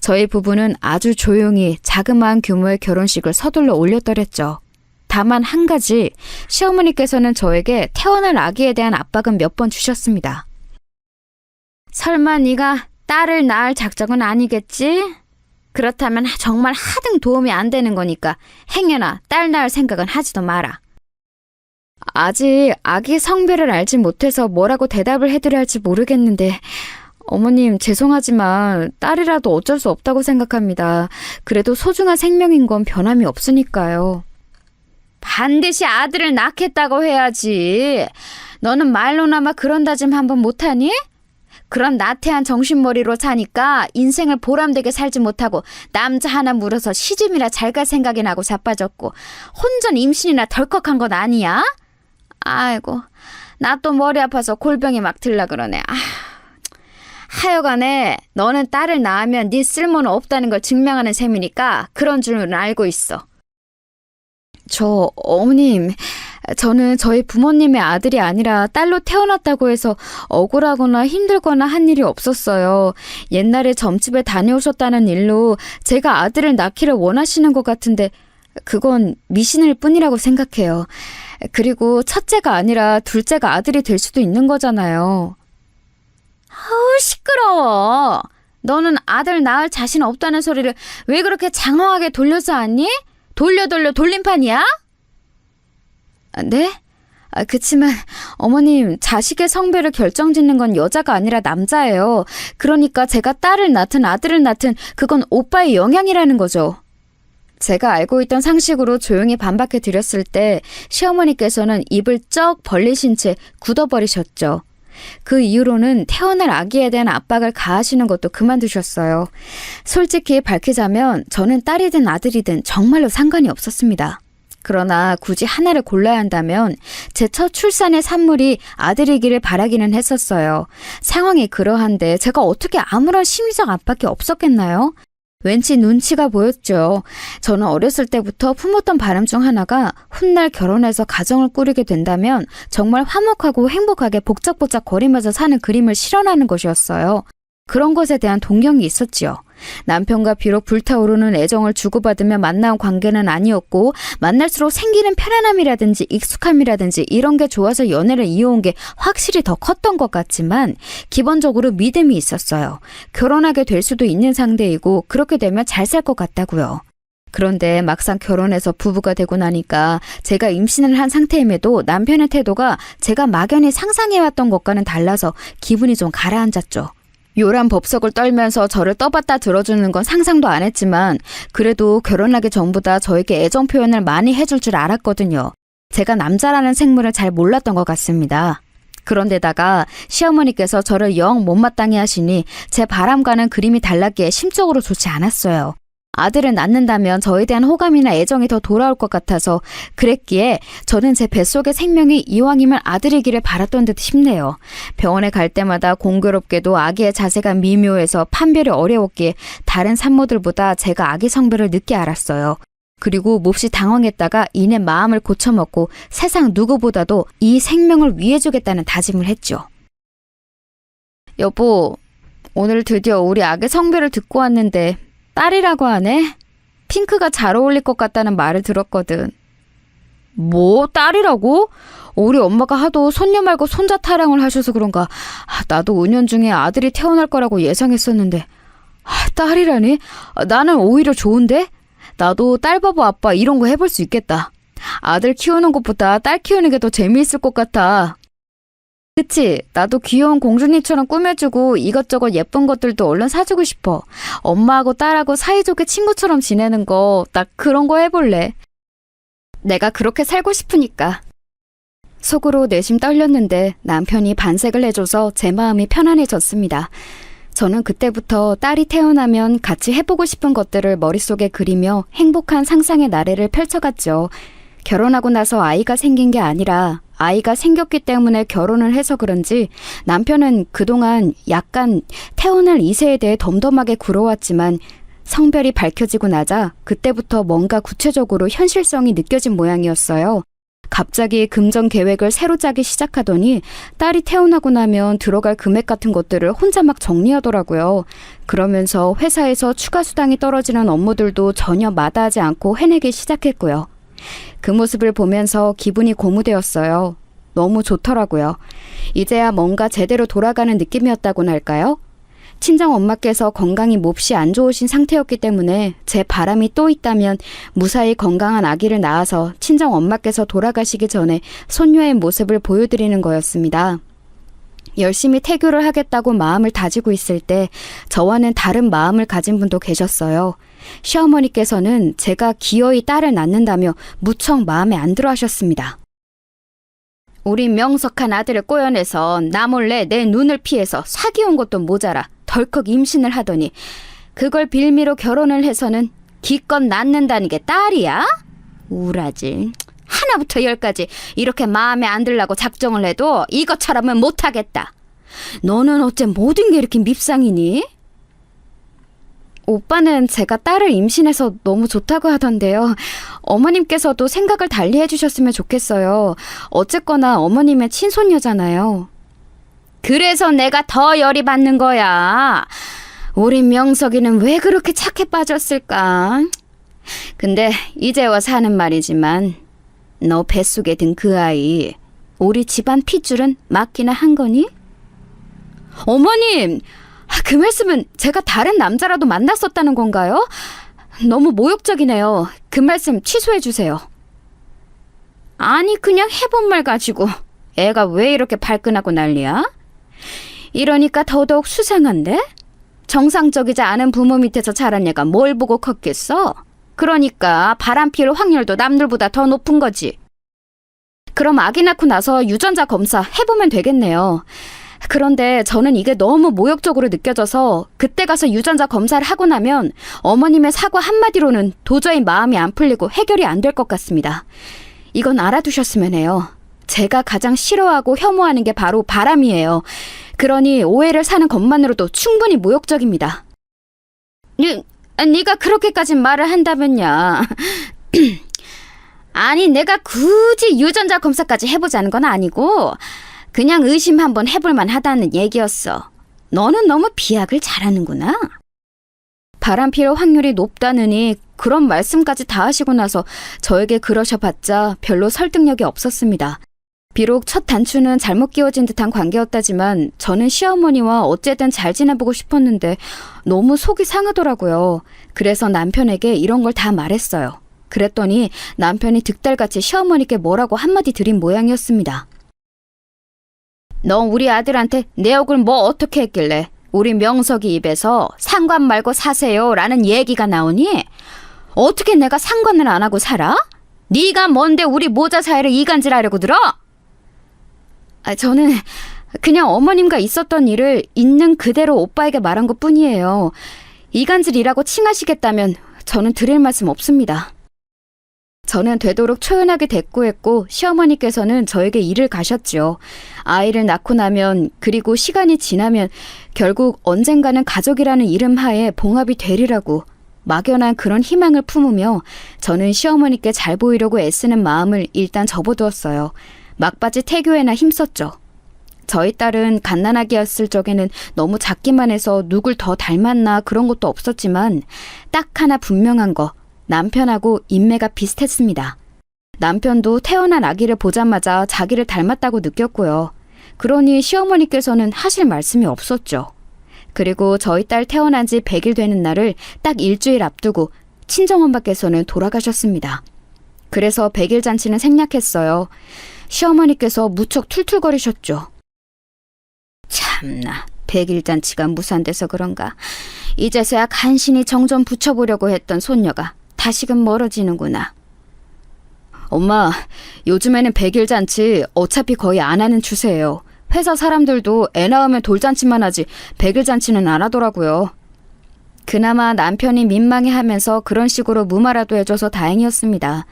저희 부부는 아주 조용히 자그마한 규모의 결혼식을 서둘러 올렸더랬죠. 다만 한 가지, 시어머니께서는 저에게 태어날 아기에 대한 압박은 몇 번 주셨습니다. 설마 네가 딸을 낳을 작정은 아니겠지? 그렇다면 정말 하등 도움이 안 되는 거니까 행여나 딸 낳을 생각은 하지도 마라. 아직 아기 성별을 알지 못해서 뭐라고 대답을 해드려야 할지 모르겠는데 어머님 죄송하지만 딸이라도 어쩔 수 없다고 생각합니다. 그래도 소중한 생명인 건 변함이 없으니까요. 반드시 아들을 낳겠다고 해야지. 너는 말로나마 그런 다짐 한번 못하니? 그런 나태한 정신머리로 사니까 인생을 보람되게 살지 못하고 남자 하나 물어서 시집이나 잘 갈 생각이 나고 자빠졌고 혼전 임신이나 덜컥한 건 아니야? 아이고, 나 또 머리 아파서 골병이 막 들라 그러네. 하여간에 너는 딸을 낳으면 네 쓸모는 없다는 걸 증명하는 셈이니까 그런 줄은 알고 있어. 저 어머님, 저는 저희 부모님의 아들이 아니라 딸로 태어났다고 해서 억울하거나 힘들거나 한 일이 없었어요. 옛날에 점집에 다녀오셨다는 일로 제가 아들을 낳기를 원하시는 것 같은데 그건 미신일 뿐이라고 생각해요. 그리고 첫째가 아니라 둘째가 아들이 될 수도 있는 거잖아요. 아우, 시끄러워. 너는 아들 낳을 자신 없다는 소리를 왜 그렇게 장황하게 돌려서 하니? 돌려 돌림판이야? 네? 그치만 어머님, 자식의 성별을 결정짓는 건 여자가 아니라 남자예요. 그러니까 제가 딸을 낳든 아들을 낳든 그건 오빠의 영향이라는 거죠. 제가 알고 있던 상식으로 조용히 반박해 드렸을 때 시어머니께서는 입을 쩍 벌리신 채 굳어버리셨죠. 그 이후로는 태어날 아기에 대한 압박을 가하시는 것도 그만두셨어요. 솔직히 밝히자면 저는 딸이든 아들이든 정말로 상관이 없었습니다. 그러나 굳이 하나를 골라야 한다면 제 첫 출산의 산물이 아들이기를 바라기는 했었어요. 상황이 그러한데 제가 어떻게 아무런 심리적 압박이 없었겠나요? 왠지 눈치가 보였죠. 저는 어렸을 때부터 품었던 바람 중 하나가 훗날 결혼해서 가정을 꾸리게 된다면 정말 화목하고 행복하게 복작복작 거리면서 사는 그림을 실현하는 것이었어요. 그런 것에 대한 동경이 있었지요. 남편과 비록 불타오르는 애정을 주고받으며 만나온 관계는 아니었고 만날수록 생기는 편안함이라든지 익숙함이라든지 이런 게 좋아서 연애를 이어온 게 확실히 더 컸던 것 같지만 기본적으로 믿음이 있었어요. 결혼하게 될 수도 있는 상대이고 그렇게 되면 잘 살 것 같다고요. 그런데 막상 결혼해서 부부가 되고 나니까 제가 임신을 한 상태임에도 남편의 태도가 제가 막연히 상상해왔던 것과는 달라서 기분이 좀 가라앉았죠. 요란 법석을 떨면서 저를 떠받다 들어주는 건 상상도 안 했지만 그래도 결혼하기 전보다 저에게 애정 표현을 많이 해줄 줄 알았거든요. 제가 남자라는 생물을 잘 몰랐던 것 같습니다. 그런데다가 시어머니께서 저를 영 못마땅해 하시니 제 바람과는 그림이 달랐기에 심적으로 좋지 않았어요. 아들을 낳는다면 저에 대한 호감이나 애정이 더 돌아올 것 같아서 그랬기에 저는 제 뱃속의 생명이 이왕이면 아들이기를 바랐던 듯 싶네요. 병원에 갈 때마다 공교롭게도 아기의 자세가 미묘해서 판별이 어려웠기에 다른 산모들보다 제가 아기 성별을 늦게 알았어요. 그리고 몹시 당황했다가 이내 마음을 고쳐먹고 세상 누구보다도 이 생명을 위해주겠다는 다짐을 했죠. 여보, 오늘 드디어 우리 아기 성별을 듣고 왔는데 딸이라고 하네? 핑크가 잘 어울릴 것 같다는 말을 들었거든. 뭐? 딸이라고? 우리 엄마가 하도 손녀 말고 손자 타령을 하셔서 그런가. 나도 은연중에 아들이 태어날 거라고 예상했었는데. 딸이라니? 나는 오히려 좋은데? 나도 딸바보 아빠 이런 거 해볼 수 있겠다. 아들 키우는 것보다 딸 키우는 게 더 재미있을 것 같아. 그치? 나도 귀여운 공주님처럼 꾸며주고 이것저것 예쁜 것들도 얼른 사주고 싶어. 엄마하고 딸하고 사이좋게 친구처럼 지내는 거, 나 그런 거 해볼래. 내가 그렇게 살고 싶으니까. 속으로 내심 떨렸는데 남편이 반색을 해줘서 제 마음이 편안해졌습니다. 저는 그때부터 딸이 태어나면 같이 해보고 싶은 것들을 머릿속에 그리며 행복한 상상의 나래를 펼쳐갔죠. 결혼하고 나서 아이가 생긴 게 아니라 아이가 생겼기 때문에 결혼을 해서 그런지 남편은 그동안 약간 태어날 이세에 대해 덤덤하게 굴어왔지만 성별이 밝혀지고 나자 그때부터 뭔가 구체적으로 현실성이 느껴진 모양이었어요. 갑자기 금전 계획을 새로 짜기 시작하더니 딸이 태어나고 나면 들어갈 금액 같은 것들을 혼자 막 정리하더라고요. 그러면서 회사에서 추가 수당이 떨어지는 업무들도 전혀 마다하지 않고 해내기 시작했고요. 그 모습을 보면서 기분이 고무되었어요. 너무 좋더라고요. 이제야 뭔가 제대로 돌아가는 느낌이었다고나 할까요? 친정 엄마께서 건강이 몹시 안 좋으신 상태였기 때문에 제 바람이 또 있다면 무사히 건강한 아기를 낳아서 친정 엄마께서 돌아가시기 전에 손녀의 모습을 보여드리는 거였습니다. 열심히 태교를 하겠다고 마음을 다지고 있을 때 저와는 다른 마음을 가진 분도 계셨어요. 시어머니께서는 제가 기어이 딸을 낳는다며 무척 마음에 안 들어 하셨습니다. 우리 명석한 아들을 꼬여내서 나 몰래 내 눈을 피해서 사귀어온 것도 모자라 덜컥 임신을 하더니 그걸 빌미로 결혼을 해서는 기껏 낳는다는 게 딸이야? 우라지. 하나부터 열까지 이렇게 마음에 안 들라고 작정을 해도 이것처럼은 못하겠다. 너는 어째 모든 게 이렇게 밉상이니? 오빠는 제가 딸을 임신해서 너무 좋다고 하던데요. 어머님께서도 생각을 달리 해주셨으면 좋겠어요. 어쨌거나 어머님의 친손녀잖아요. 그래서 내가 더 열이 받는 거야. 우리 명석이는 왜 그렇게 착해 빠졌을까? 근데 이제 와서 하는 말이지만 너 뱃속에 든 그 아이 우리 집안 핏줄은 맞기나 한 거니? 어머님! 그 말씀은 제가 다른 남자라도 만났었다는 건가요? 너무 모욕적이네요. 그 말씀 취소해 주세요. 아니 그냥 해본 말 가지고 애가 왜 이렇게 발끈하고 난리야? 이러니까 더더욱 수상한데? 정상적이지 않은 부모 밑에서 자란 애가 뭘 보고 컸겠어? 그러니까 바람 피울 확률도 남들보다 더 높은 거지. 그럼 아기 낳고 나서 유전자 검사 해보면 되겠네요. 그런데 저는 이게 너무 모욕적으로 느껴져서 그때 가서 유전자 검사를 하고 나면 어머님의 사과 한마디로는 도저히 마음이 안 풀리고 해결이 안 될 것 같습니다. 이건 알아두셨으면 해요. 제가 가장 싫어하고 혐오하는 게 바로 바람이에요. 그러니 오해를 사는 것만으로도 충분히 모욕적입니다. 네가 그렇게까지 말을 한다면야. 아니 내가 굳이 유전자 검사까지 해보자는 건 아니고 그냥 의심 한번 해볼만 하다는 얘기였어. 너는 너무 비약을 잘하는구나. 바람 피울 확률이 높다느니 그런 말씀까지 다 하시고 나서 저에게 그러셔봤자 별로 설득력이 없었습니다. 비록 첫 단추는 잘못 끼워진 듯한 관계였다지만 저는 시어머니와 어쨌든 잘 지내보고 싶었는데 너무 속이 상하더라고요. 그래서 남편에게 이런 걸 다 말했어요. 그랬더니 남편이 득달같이 시어머니께 뭐라고 한마디 드린 모양이었습니다. 너 우리 아들한테 내 얼굴 뭐 어떻게 했길래 우리 명석이 입에서 상관 말고 사세요 라는 얘기가 나오니? 어떻게 내가 상관을 안 하고 살아? 네가 뭔데 우리 모자 사이를 이간질하려고 들어? 저는 그냥 어머님과 있었던 일을 있는 그대로 오빠에게 말한 것뿐이에요. 이간질이라고 칭하시겠다면 저는 드릴 말씀 없습니다. 저는 되도록 초연하게 대꾸했고 시어머니께서는 저에게 일을 가셨죠. 아이를 낳고 나면 그리고 시간이 지나면 결국 언젠가는 가족이라는 이름 하에 봉합이 되리라고 막연한 그런 희망을 품으며 저는 시어머니께 잘 보이려고 애쓰는 마음을 일단 접어두었어요. 막바지 태교에나 힘썼죠. 저희 딸은 갓난아기였을 적에는 너무 작기만 해서 누굴 더 닮았나 그런 것도 없었지만 딱 하나 분명한 거 남편하고 인매가 비슷했습니다. 남편도 태어난 아기를 보자마자 자기를 닮았다고 느꼈고요. 그러니 시어머니께서는 하실 말씀이 없었죠. 그리고 저희 딸 태어난 지 100일 되는 날을 딱 일주일 앞두고 친정엄마께서는 돌아가셨습니다. 그래서 100일 잔치는 생략했어요. 시어머니께서 무척 툴툴거리셨죠. 참나, 100일 잔치가 무산돼서 그런가. 이제서야 간신히 정 좀 붙여보려고 했던 손녀가 다시금 멀어지는구나. 엄마, 요즘에는 100일 잔치 어차피 거의 안 하는 추세예요. 회사 사람들도 애 낳으면 돌잔치만 하지 100일 잔치는 안 하더라고요. 그나마 남편이 민망해하면서 그런 식으로 무마라도 해줘서 다행이었습니다.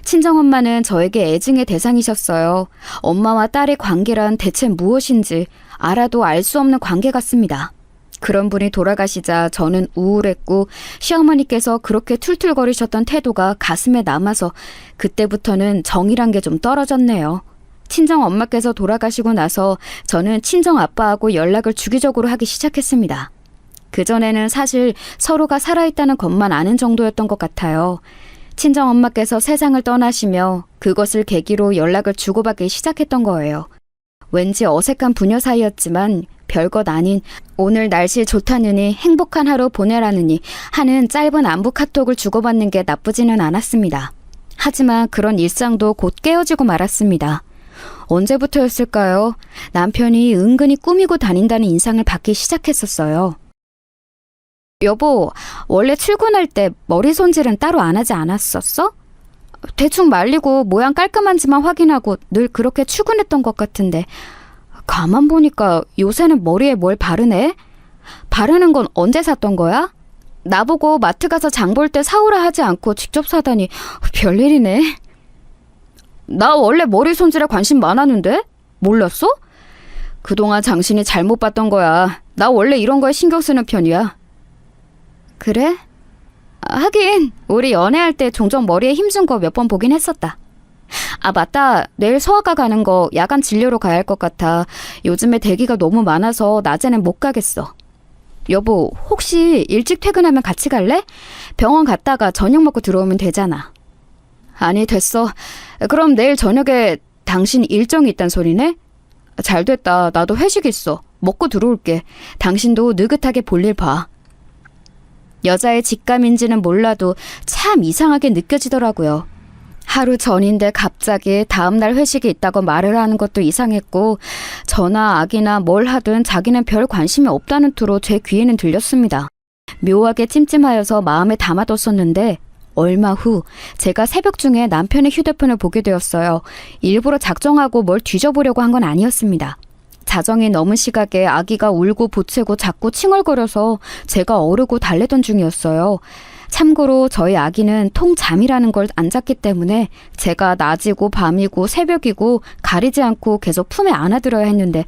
친정엄마는 저에게 애증의 대상이셨어요. 엄마와 딸의 관계란 대체 무엇인지 알아도 알 수 없는 관계 같습니다. 그런 분이 돌아가시자 저는 우울했고 시어머니께서 그렇게 툴툴거리셨던 태도가 가슴에 남아서 그때부터는 정이란 게 좀 떨어졌네요. 친정엄마께서 돌아가시고 나서 저는 친정아빠하고 연락을 주기적으로 하기 시작했습니다. 그전에는 사실 서로가 살아있다는 것만 아는 정도였던 것 같아요. 친정엄마께서 세상을 떠나시며 그것을 계기로 연락을 주고받기 시작했던 거예요. 왠지 어색한 부녀 사이였지만 별것 아닌 오늘 날씨 좋다느니 행복한 하루 보내라느니 하는 짧은 안부 카톡을 주고받는 게 나쁘지는 않았습니다. 하지만 그런 일상도 곧 깨어지고 말았습니다. 언제부터였을까요? 남편이 은근히 꾸미고 다닌다는 인상을 받기 시작했었어요. 여보, 원래 출근할 때 머리 손질은 따로 안 하지 않았었어? 대충 말리고 모양 깔끔한지만 확인하고 늘 그렇게 출근했던 것 같은데 가만 보니까 요새는 머리에 뭘 바르네? 바르는 건 언제 샀던 거야? 나보고 마트 가서 장 볼 때 사오라 하지 않고 직접 사다니 별일이네. 나 원래 머리 손질에 관심 많았는데? 몰랐어? 그동안 당신이 잘못 봤던 거야. 나 원래 이런 거에 신경 쓰는 편이야. 그래? 하긴 우리 연애할 때 종종 머리에 힘준 거 몇 번 보긴 했었다. 아, 맞다. 내일 소아과 가는 거 야간 진료로 가야 할 것 같아. 요즘에 대기가 너무 많아서 낮에는 못 가겠어. 여보, 혹시 일찍 퇴근하면 같이 갈래? 병원 갔다가 저녁 먹고 들어오면 되잖아. 아니, 됐어. 그럼 내일 저녁에 당신 일정이 있단 소리네? 잘 됐다. 나도 회식 있어. 먹고 들어올게. 당신도 느긋하게 볼일 봐. 여자의 직감인지는 몰라도 참 이상하게 느껴지더라고요. 하루 전인데 갑자기 다음날 회식이 있다고 말을 하는 것도 이상했고, 저나 아기나 뭘 하든 자기는 별 관심이 없다는 투로 제 귀에는 들렸습니다. 묘하게 찜찜하여서 마음에 담아뒀었는데 얼마 후 제가 새벽 중에 남편의 휴대폰을 보게 되었어요. 일부러 작정하고 뭘 뒤져보려고 한 건 아니었습니다. 자정이 넘은 시각에 아기가 울고 보채고 자꾸 칭얼거려서 제가 어르고 달래던 중이었어요. 참고로 저희 아기는 통잠이라는 걸 안 잤기 때문에 제가 낮이고 밤이고 새벽이고 가리지 않고 계속 품에 안아들어야 했는데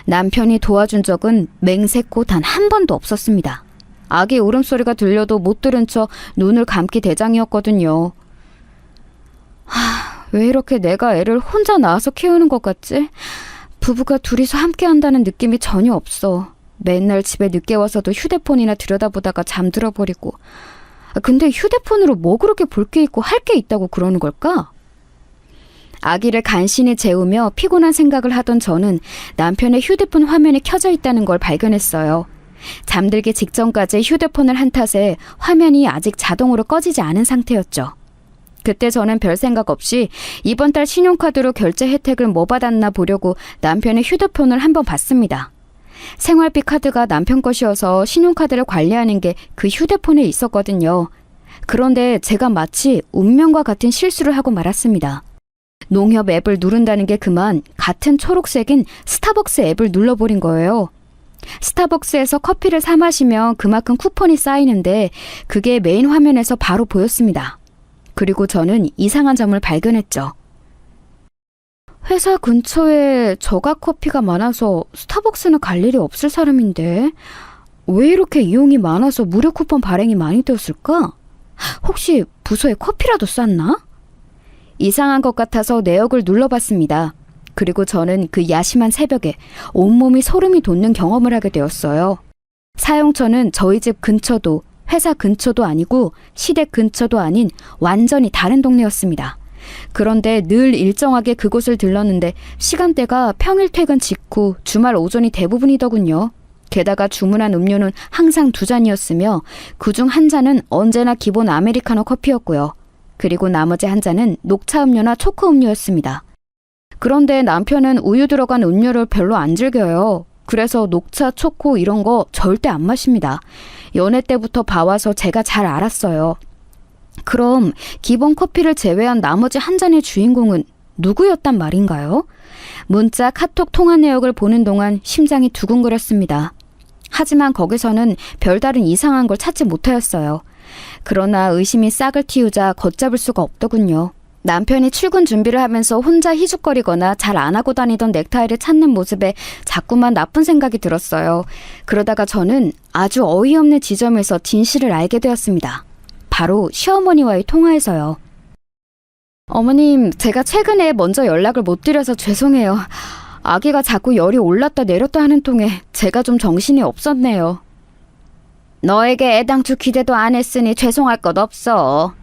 남편이 도와준 적은 맹세코 단 한 번도 없었습니다. 아기 울음소리가 들려도 못 들은 척 눈을 감기 대장이었거든요. 왜 이렇게 내가 애를 혼자 낳아서 키우는 것 같지? 부부가 둘이서 함께 한다는 느낌이 전혀 없어. 맨날 집에 늦게 와서도 휴대폰이나 들여다보다가 잠들어 버리고. 근데 휴대폰으로 뭐 그렇게 볼 게 있고 할 게 있다고 그러는 걸까? 아기를 간신히 재우며 피곤한 생각을 하던 저는 남편의 휴대폰 화면이 켜져 있다는 걸 발견했어요. 잠들기 직전까지 휴대폰을 한 탓에 화면이 아직 자동으로 꺼지지 않은 상태였죠. 그때 저는 별 생각 없이 이번 달 신용카드로 결제 혜택을 뭐 받았나 보려고 남편의 휴대폰을 한번 봤습니다. 생활비 카드가 남편 것이어서 신용카드를 관리하는 게 그 휴대폰에 있었거든요. 그런데 제가 마치 운명과 같은 실수를 하고 말았습니다. 농협 앱을 누른다는 게 그만 같은 초록색인 스타벅스 앱을 눌러버린 거예요. 스타벅스에서 커피를 사 마시면 그만큼 쿠폰이 쌓이는데 그게 메인 화면에서 바로 보였습니다. 그리고 저는 이상한 점을 발견했죠. 회사 근처에 저가 커피가 많아서 스타벅스는 갈 일이 없을 사람인데 왜 이렇게 이용이 많아서 무료 쿠폰 발행이 많이 되었을까? 혹시 부서에 커피라도 쌌나? 이상한 것 같아서 내역을 눌러봤습니다. 그리고 저는 그 야심한 새벽에 온몸이 소름이 돋는 경험을 하게 되었어요. 사용처는 저희 집 근처도 회사 근처도 아니고 시댁 근처도 아닌 완전히 다른 동네였습니다. 그런데 늘 일정하게 그곳을 들렀는데 시간대가 평일 퇴근 직후 주말 오전이 대부분이더군요. 게다가 주문한 음료는 항상 2잔이었으며 그중 한 잔은 언제나 기본 아메리카노 커피였고요. 그리고 나머지 한 잔은 녹차 음료나 초코 음료였습니다. 그런데 남편은 우유 들어간 음료를 별로 안 즐겨요. 그래서 녹차, 초코 이런 거 절대 안 마십니다. 연애 때부터 봐와서 제가 잘 알았어요. 그럼 기본 커피를 제외한 나머지 한 잔의 주인공은 누구였단 말인가요? 문자, 카톡 통화 내역을 보는 동안 심장이 두근거렸습니다. 하지만 거기서는 별다른 이상한 걸 찾지 못하였어요. 그러나 의심이 싹을 틔우자 걷잡을 수가 없더군요. 남편이 출근 준비를 하면서 혼자 희죽거리거나 잘 안 하고 다니던 넥타이를 찾는 모습에 자꾸만 나쁜 생각이 들었어요. 그러다가 저는 아주 어이없는 지점에서 진실을 알게 되었습니다. 바로 시어머니와의 통화에서요. 어머님, 제가 최근에 먼저 연락을 못 드려서 죄송해요. 아기가 자꾸 열이 올랐다 내렸다 하는 통에 제가 좀 정신이 없었네요. 너에게 애당초 기대도 안 했으니 죄송할 것 없어.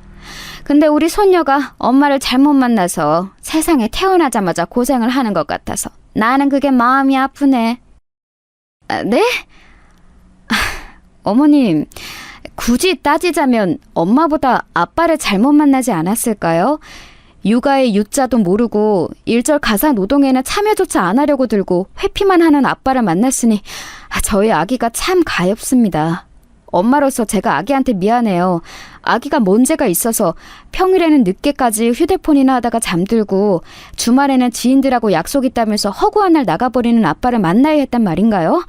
근데 우리 손녀가 엄마를 잘못 만나서 세상에 태어나자마자 고생을 하는 것 같아서 나는 그게 마음이 아프네. 네? 어머님, 굳이 따지자면 엄마보다 아빠를 잘못 만나지 않았을까요? 육아의 유자도 모르고 일절 가사 노동에는 참여조차 안 하려고 들고 회피만 하는 아빠를 만났으니 저희 아기가 참 가엾습니다. 엄마로서 제가 아기한테 미안해요. 아기가 문제가 있어서 평일에는 늦게까지 휴대폰이나 하다가 잠들고 주말에는 지인들하고 약속 있다면서 허구한 날 나가버리는 아빠를 만나야 했단 말인가요?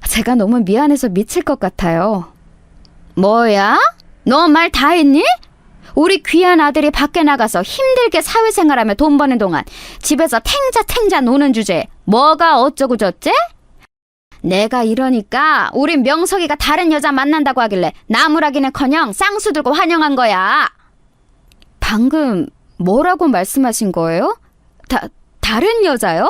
제가 너무 미안해서 미칠 것 같아요. 뭐야? 너 말 다 했니? 우리 귀한 아들이 밖에 나가서 힘들게 사회생활하며 돈 버는 동안 집에서 탱자 노는 주제에 뭐가 어쩌고 저쩌? 내가 이러니까 우린 명석이가 다른 여자 만난다고 하길래 나무라기는커녕 쌍수 들고 환영한 거야. 방금 뭐라고 말씀하신 거예요? 다른 여자요?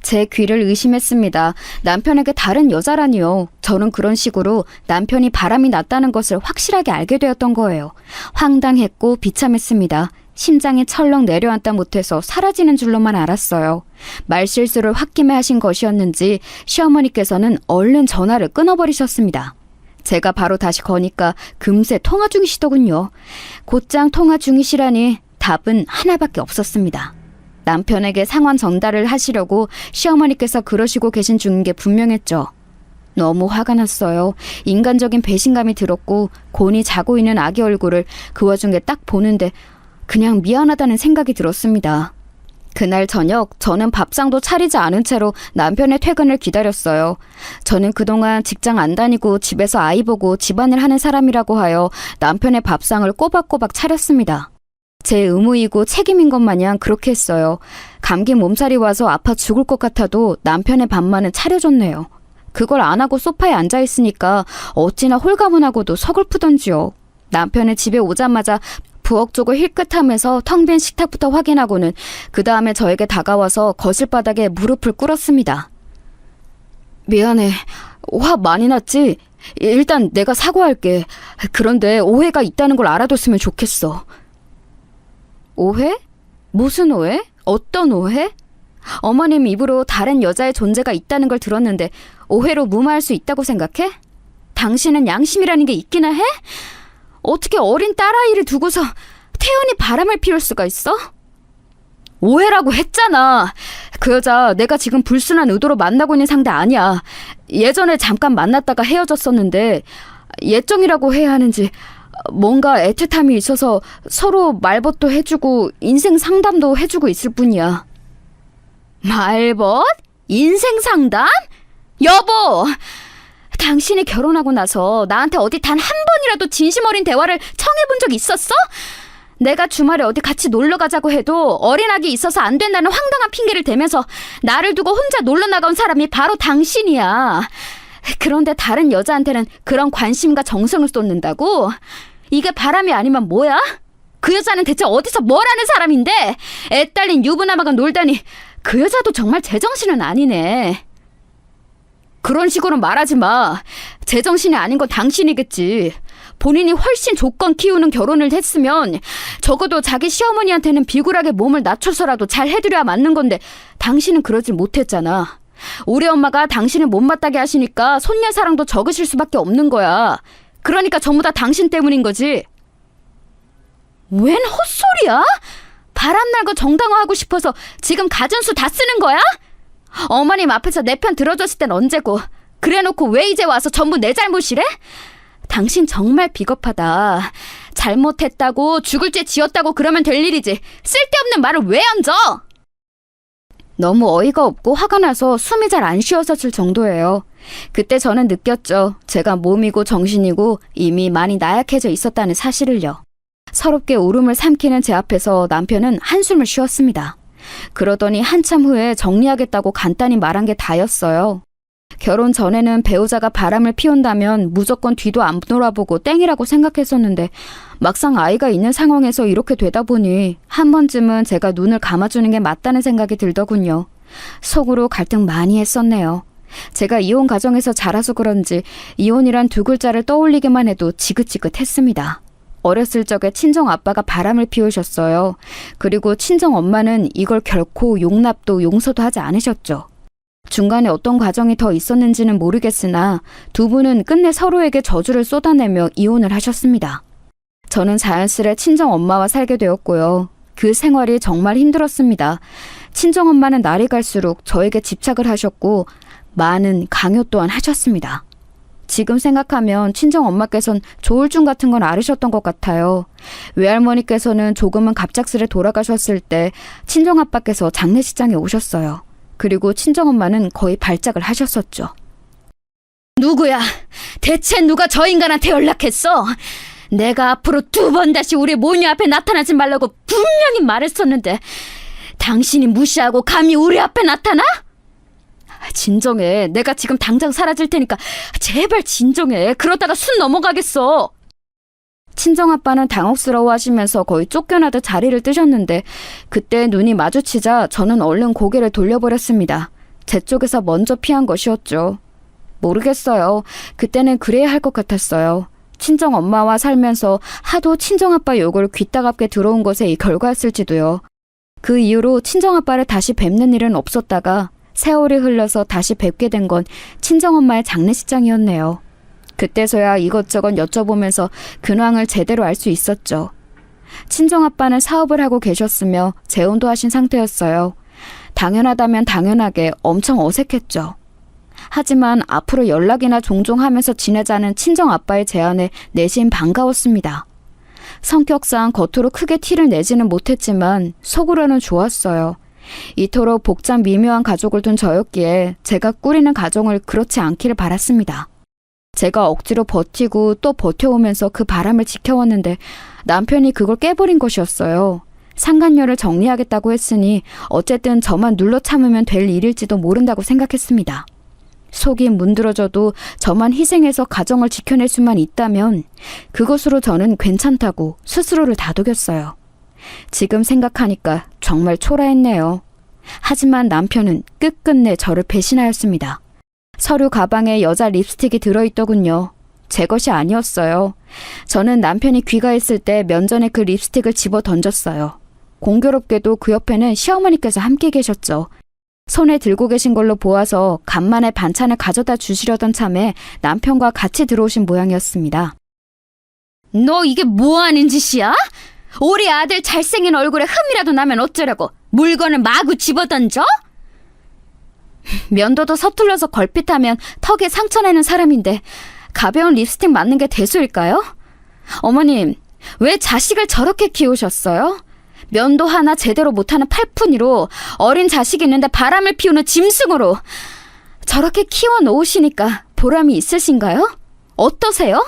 제 귀를 의심했습니다. 남편에게 다른 여자라니요. 저는 그런 식으로 남편이 바람이 났다는 것을 확실하게 알게 되었던 거예요. 황당했고 비참했습니다. 심장이 철렁 내려앉다 못해서 사라지는 줄로만 알았어요. 말실수를 홧김에 하신 것이었는지 시어머니께서는 얼른 전화를 끊어버리셨습니다. 제가 바로 다시 거니까 금세 통화 중이시더군요. 곧장 통화 중이시라니 답은 하나밖에 없었습니다. 남편에게 상황 전달을 하시려고 시어머니께서 그러시고 계신 중인 게 분명했죠. 너무 화가 났어요. 인간적인 배신감이 들었고 곤히 자고 있는 아기 얼굴을 그 와중에 딱 보는데 그냥 미안하다는 생각이 들었습니다. 그날 저녁 저는 밥상도 차리지 않은 채로 남편의 퇴근을 기다렸어요. 저는 그동안 직장 안 다니고 집에서 아이 보고 집안일 하는 사람이라고 하여 남편의 밥상을 꼬박꼬박 차렸습니다. 제 의무이고 책임인 것 마냥 그렇게 했어요. 감기 몸살이 와서 아파 죽을 것 같아도 남편의 밥만은 차려줬네요. 그걸 안 하고 소파에 앉아있으니까 어찌나 홀가분하고도 서글프던지요. 남편은 집에 오자마자 부엌 쪽을 힐끗하면서 텅 빈 식탁부터 확인하고는 그 다음에 저에게 다가와서 거실바닥에 무릎을 꿇었습니다. 미안해. 화 많이 났지? 일단 내가 사과할게. 그런데 오해가 있다는 걸 알아뒀으면 좋겠어. 오해? 무슨 오해? 어떤 오해? 어머님 입으로 다른 여자의 존재가 있다는 걸 들었는데 오해로 무마할 수 있다고 생각해? 당신은 양심이라는 게 있기나 해? 어떻게 어린 딸아이를 두고서 태연히 바람을 피울 수가 있어? 오해라고 했잖아. 그 여자 내가 지금 불순한 의도로 만나고 있는 상대 아니야. 예전에 잠깐 만났다가 헤어졌었는데 예정이라고 해야 하는지 뭔가 애틋함이 있어서 서로 말벗도 해주고 인생 상담도 해주고 있을 뿐이야. 말벗? 인생 상담? 여보! 당신이 결혼하고 나서 나한테 어디 단 한 번이라도 진심 어린 대화를 청해본 적 있었어? 내가 주말에 어디 같이 놀러 가자고 해도 어린아기 있어서 안 된다는 황당한 핑계를 대면서 나를 두고 혼자 놀러 나간 사람이 바로 당신이야. 그런데 다른 여자한테는 그런 관심과 정성을 쏟는다고? 이게 바람이 아니면 뭐야? 그 여자는 대체 어디서 뭘 하는 사람인데? 애 딸린 유부남하고 놀다니 그 여자도 정말 제정신은 아니네. 그런 식으로 말하지 마. 제정신이 아닌 건 당신이겠지. 본인이 훨씬 조건 키우는 결혼을 했으면 적어도 자기 시어머니한테는 비굴하게 몸을 낮춰서라도 잘 해드려야 맞는 건데 당신은 그러지 못했잖아. 우리 엄마가 당신을 못마땅게 하시니까 손녀 사랑도 적으실 수밖에 없는 거야. 그러니까 전부 다 당신 때문인 거지. 웬 헛소리야? 바람날고 정당화하고 싶어서 지금 가전수 다 쓰는 거야? 어머님 앞에서 내 편 들어줬을 땐 언제고 그래놓고 왜 이제 와서 전부 내 잘못이래? 당신 정말 비겁하다. 잘못했다고 죽을 죄 지었다고 그러면 될 일이지 쓸데없는 말을 왜 얹어? 너무 어이가 없고 화가 나서 숨이 잘 안 쉬어졌을 정도예요. 그때 저는 느꼈죠. 제가 몸이고 정신이고 이미 많이 나약해져 있었다는 사실을요. 서럽게 울음을 삼키는 제 앞에서 남편은 한숨을 쉬었습니다. 그러더니 한참 후에 정리하겠다고 간단히 말한 게 다였어요. 결혼 전에는 배우자가 바람을 피운다면 무조건 뒤도 안 돌아보고 땡이라고 생각했었는데 막상 아이가 있는 상황에서 이렇게 되다 보니 한 번쯤은 제가 눈을 감아주는 게 맞다는 생각이 들더군요. 속으로 갈등 많이 했었네요. 제가 이혼 가정에서 자라서 그런지 이혼이란 두 글자를 떠올리기만 해도 지긋지긋했습니다. 어렸을 적에 친정 아빠가 바람을 피우셨어요. 그리고 친정 엄마는 이걸 결코 용납도 용서도 하지 않으셨죠. 중간에 어떤 과정이 더 있었는지는 모르겠으나 두 분은 끝내 서로에게 저주를 쏟아내며 이혼을 하셨습니다. 저는 자연스레 친정 엄마와 살게 되었고요. 그 생활이 정말 힘들었습니다. 친정 엄마는 날이 갈수록 저에게 집착을 하셨고 많은 강요 또한 하셨습니다. 지금 생각하면 친정 엄마께서는 조울증 같은 건 앓으셨던 것 같아요. 외할머니께서는 조금은 갑작스레 돌아가셨을 때 친정 아빠께서 장례식장에 오셨어요. 그리고 친정 엄마는 거의 발작을 하셨었죠. 누구야? 대체 누가 저 인간한테 연락했어? 내가 앞으로 2번 다시 우리 모녀 앞에 나타나지 말라고 분명히 말했었는데 당신이 무시하고 감히 우리 앞에 나타나? 진정해. 내가 지금 당장 사라질 테니까 제발 진정해. 그러다가 순 넘어가겠어. 친정아빠는 당혹스러워 하시면서 거의 쫓겨나듯 자리를 뜨셨는데 그때 눈이 마주치자 저는 얼른 고개를 돌려버렸습니다. 제 쪽에서 먼저 피한 것이었죠. 모르겠어요. 그때는 그래야 할 것 같았어요. 친정엄마와 살면서 하도 친정아빠 욕을 귀따갑게 들어온 것의 결과였을지도요. 그 이후로 친정아빠를 다시 뵙는 일은 없었다가 세월이 흘러서 다시 뵙게 된 건 친정엄마의 장례식장이었네요. 그때서야 이것저것 여쭤보면서 근황을 제대로 알 수 있었죠. 친정아빠는 사업을 하고 계셨으며 재혼도 하신 상태였어요. 당연하다면 당연하게 엄청 어색했죠. 하지만 앞으로 연락이나 종종 하면서 지내자는 친정아빠의 제안에 내심 반가웠습니다. 성격상 겉으로 크게 티를 내지는 못했지만 속으로는 좋았어요. 이토록 복잡 미묘한 가족을 둔 저였기에 제가 꾸리는 가정을 그렇지 않기를 바랐습니다. 제가 억지로 버티고 또 버텨오면서 그 바람을 지켜왔는데 남편이 그걸 깨버린 것이었어요. 상간녀를 정리하겠다고 했으니 어쨌든 저만 눌러 참으면 될 일일지도 모른다고 생각했습니다. 속이 문드러져도 저만 희생해서 가정을 지켜낼 수만 있다면 그것으로 저는 괜찮다고 스스로를 다독였어요. 지금 생각하니까 정말 초라했네요. 하지만 남편은 끝끝내 저를 배신하였습니다. 서류 가방에 여자 립스틱이 들어있더군요. 제 것이 아니었어요. 저는 남편이 귀가했을 때 면전에 그 립스틱을 집어 던졌어요. 공교롭게도 그 옆에는 시어머니께서 함께 계셨죠. 손에 들고 계신 걸로 보아서 간만에 반찬을 가져다 주시려던 참에 남편과 같이 들어오신 모양이었습니다. 너 이게 뭐하는 짓이야? 우리 아들 잘생긴 얼굴에 흠이라도 나면 어쩌려고 물건을 마구 집어던져? 면도도 서툴러서 걸핏하면 턱에 상처내는 사람인데 가벼운 립스틱 맞는 게 대수일까요? 어머님, 왜 자식을 저렇게 키우셨어요? 면도 하나 제대로 못하는 팔푼이로 어린 자식이 있는데 바람을 피우는 짐승으로 저렇게 키워놓으시니까 보람이 있으신가요? 어떠세요?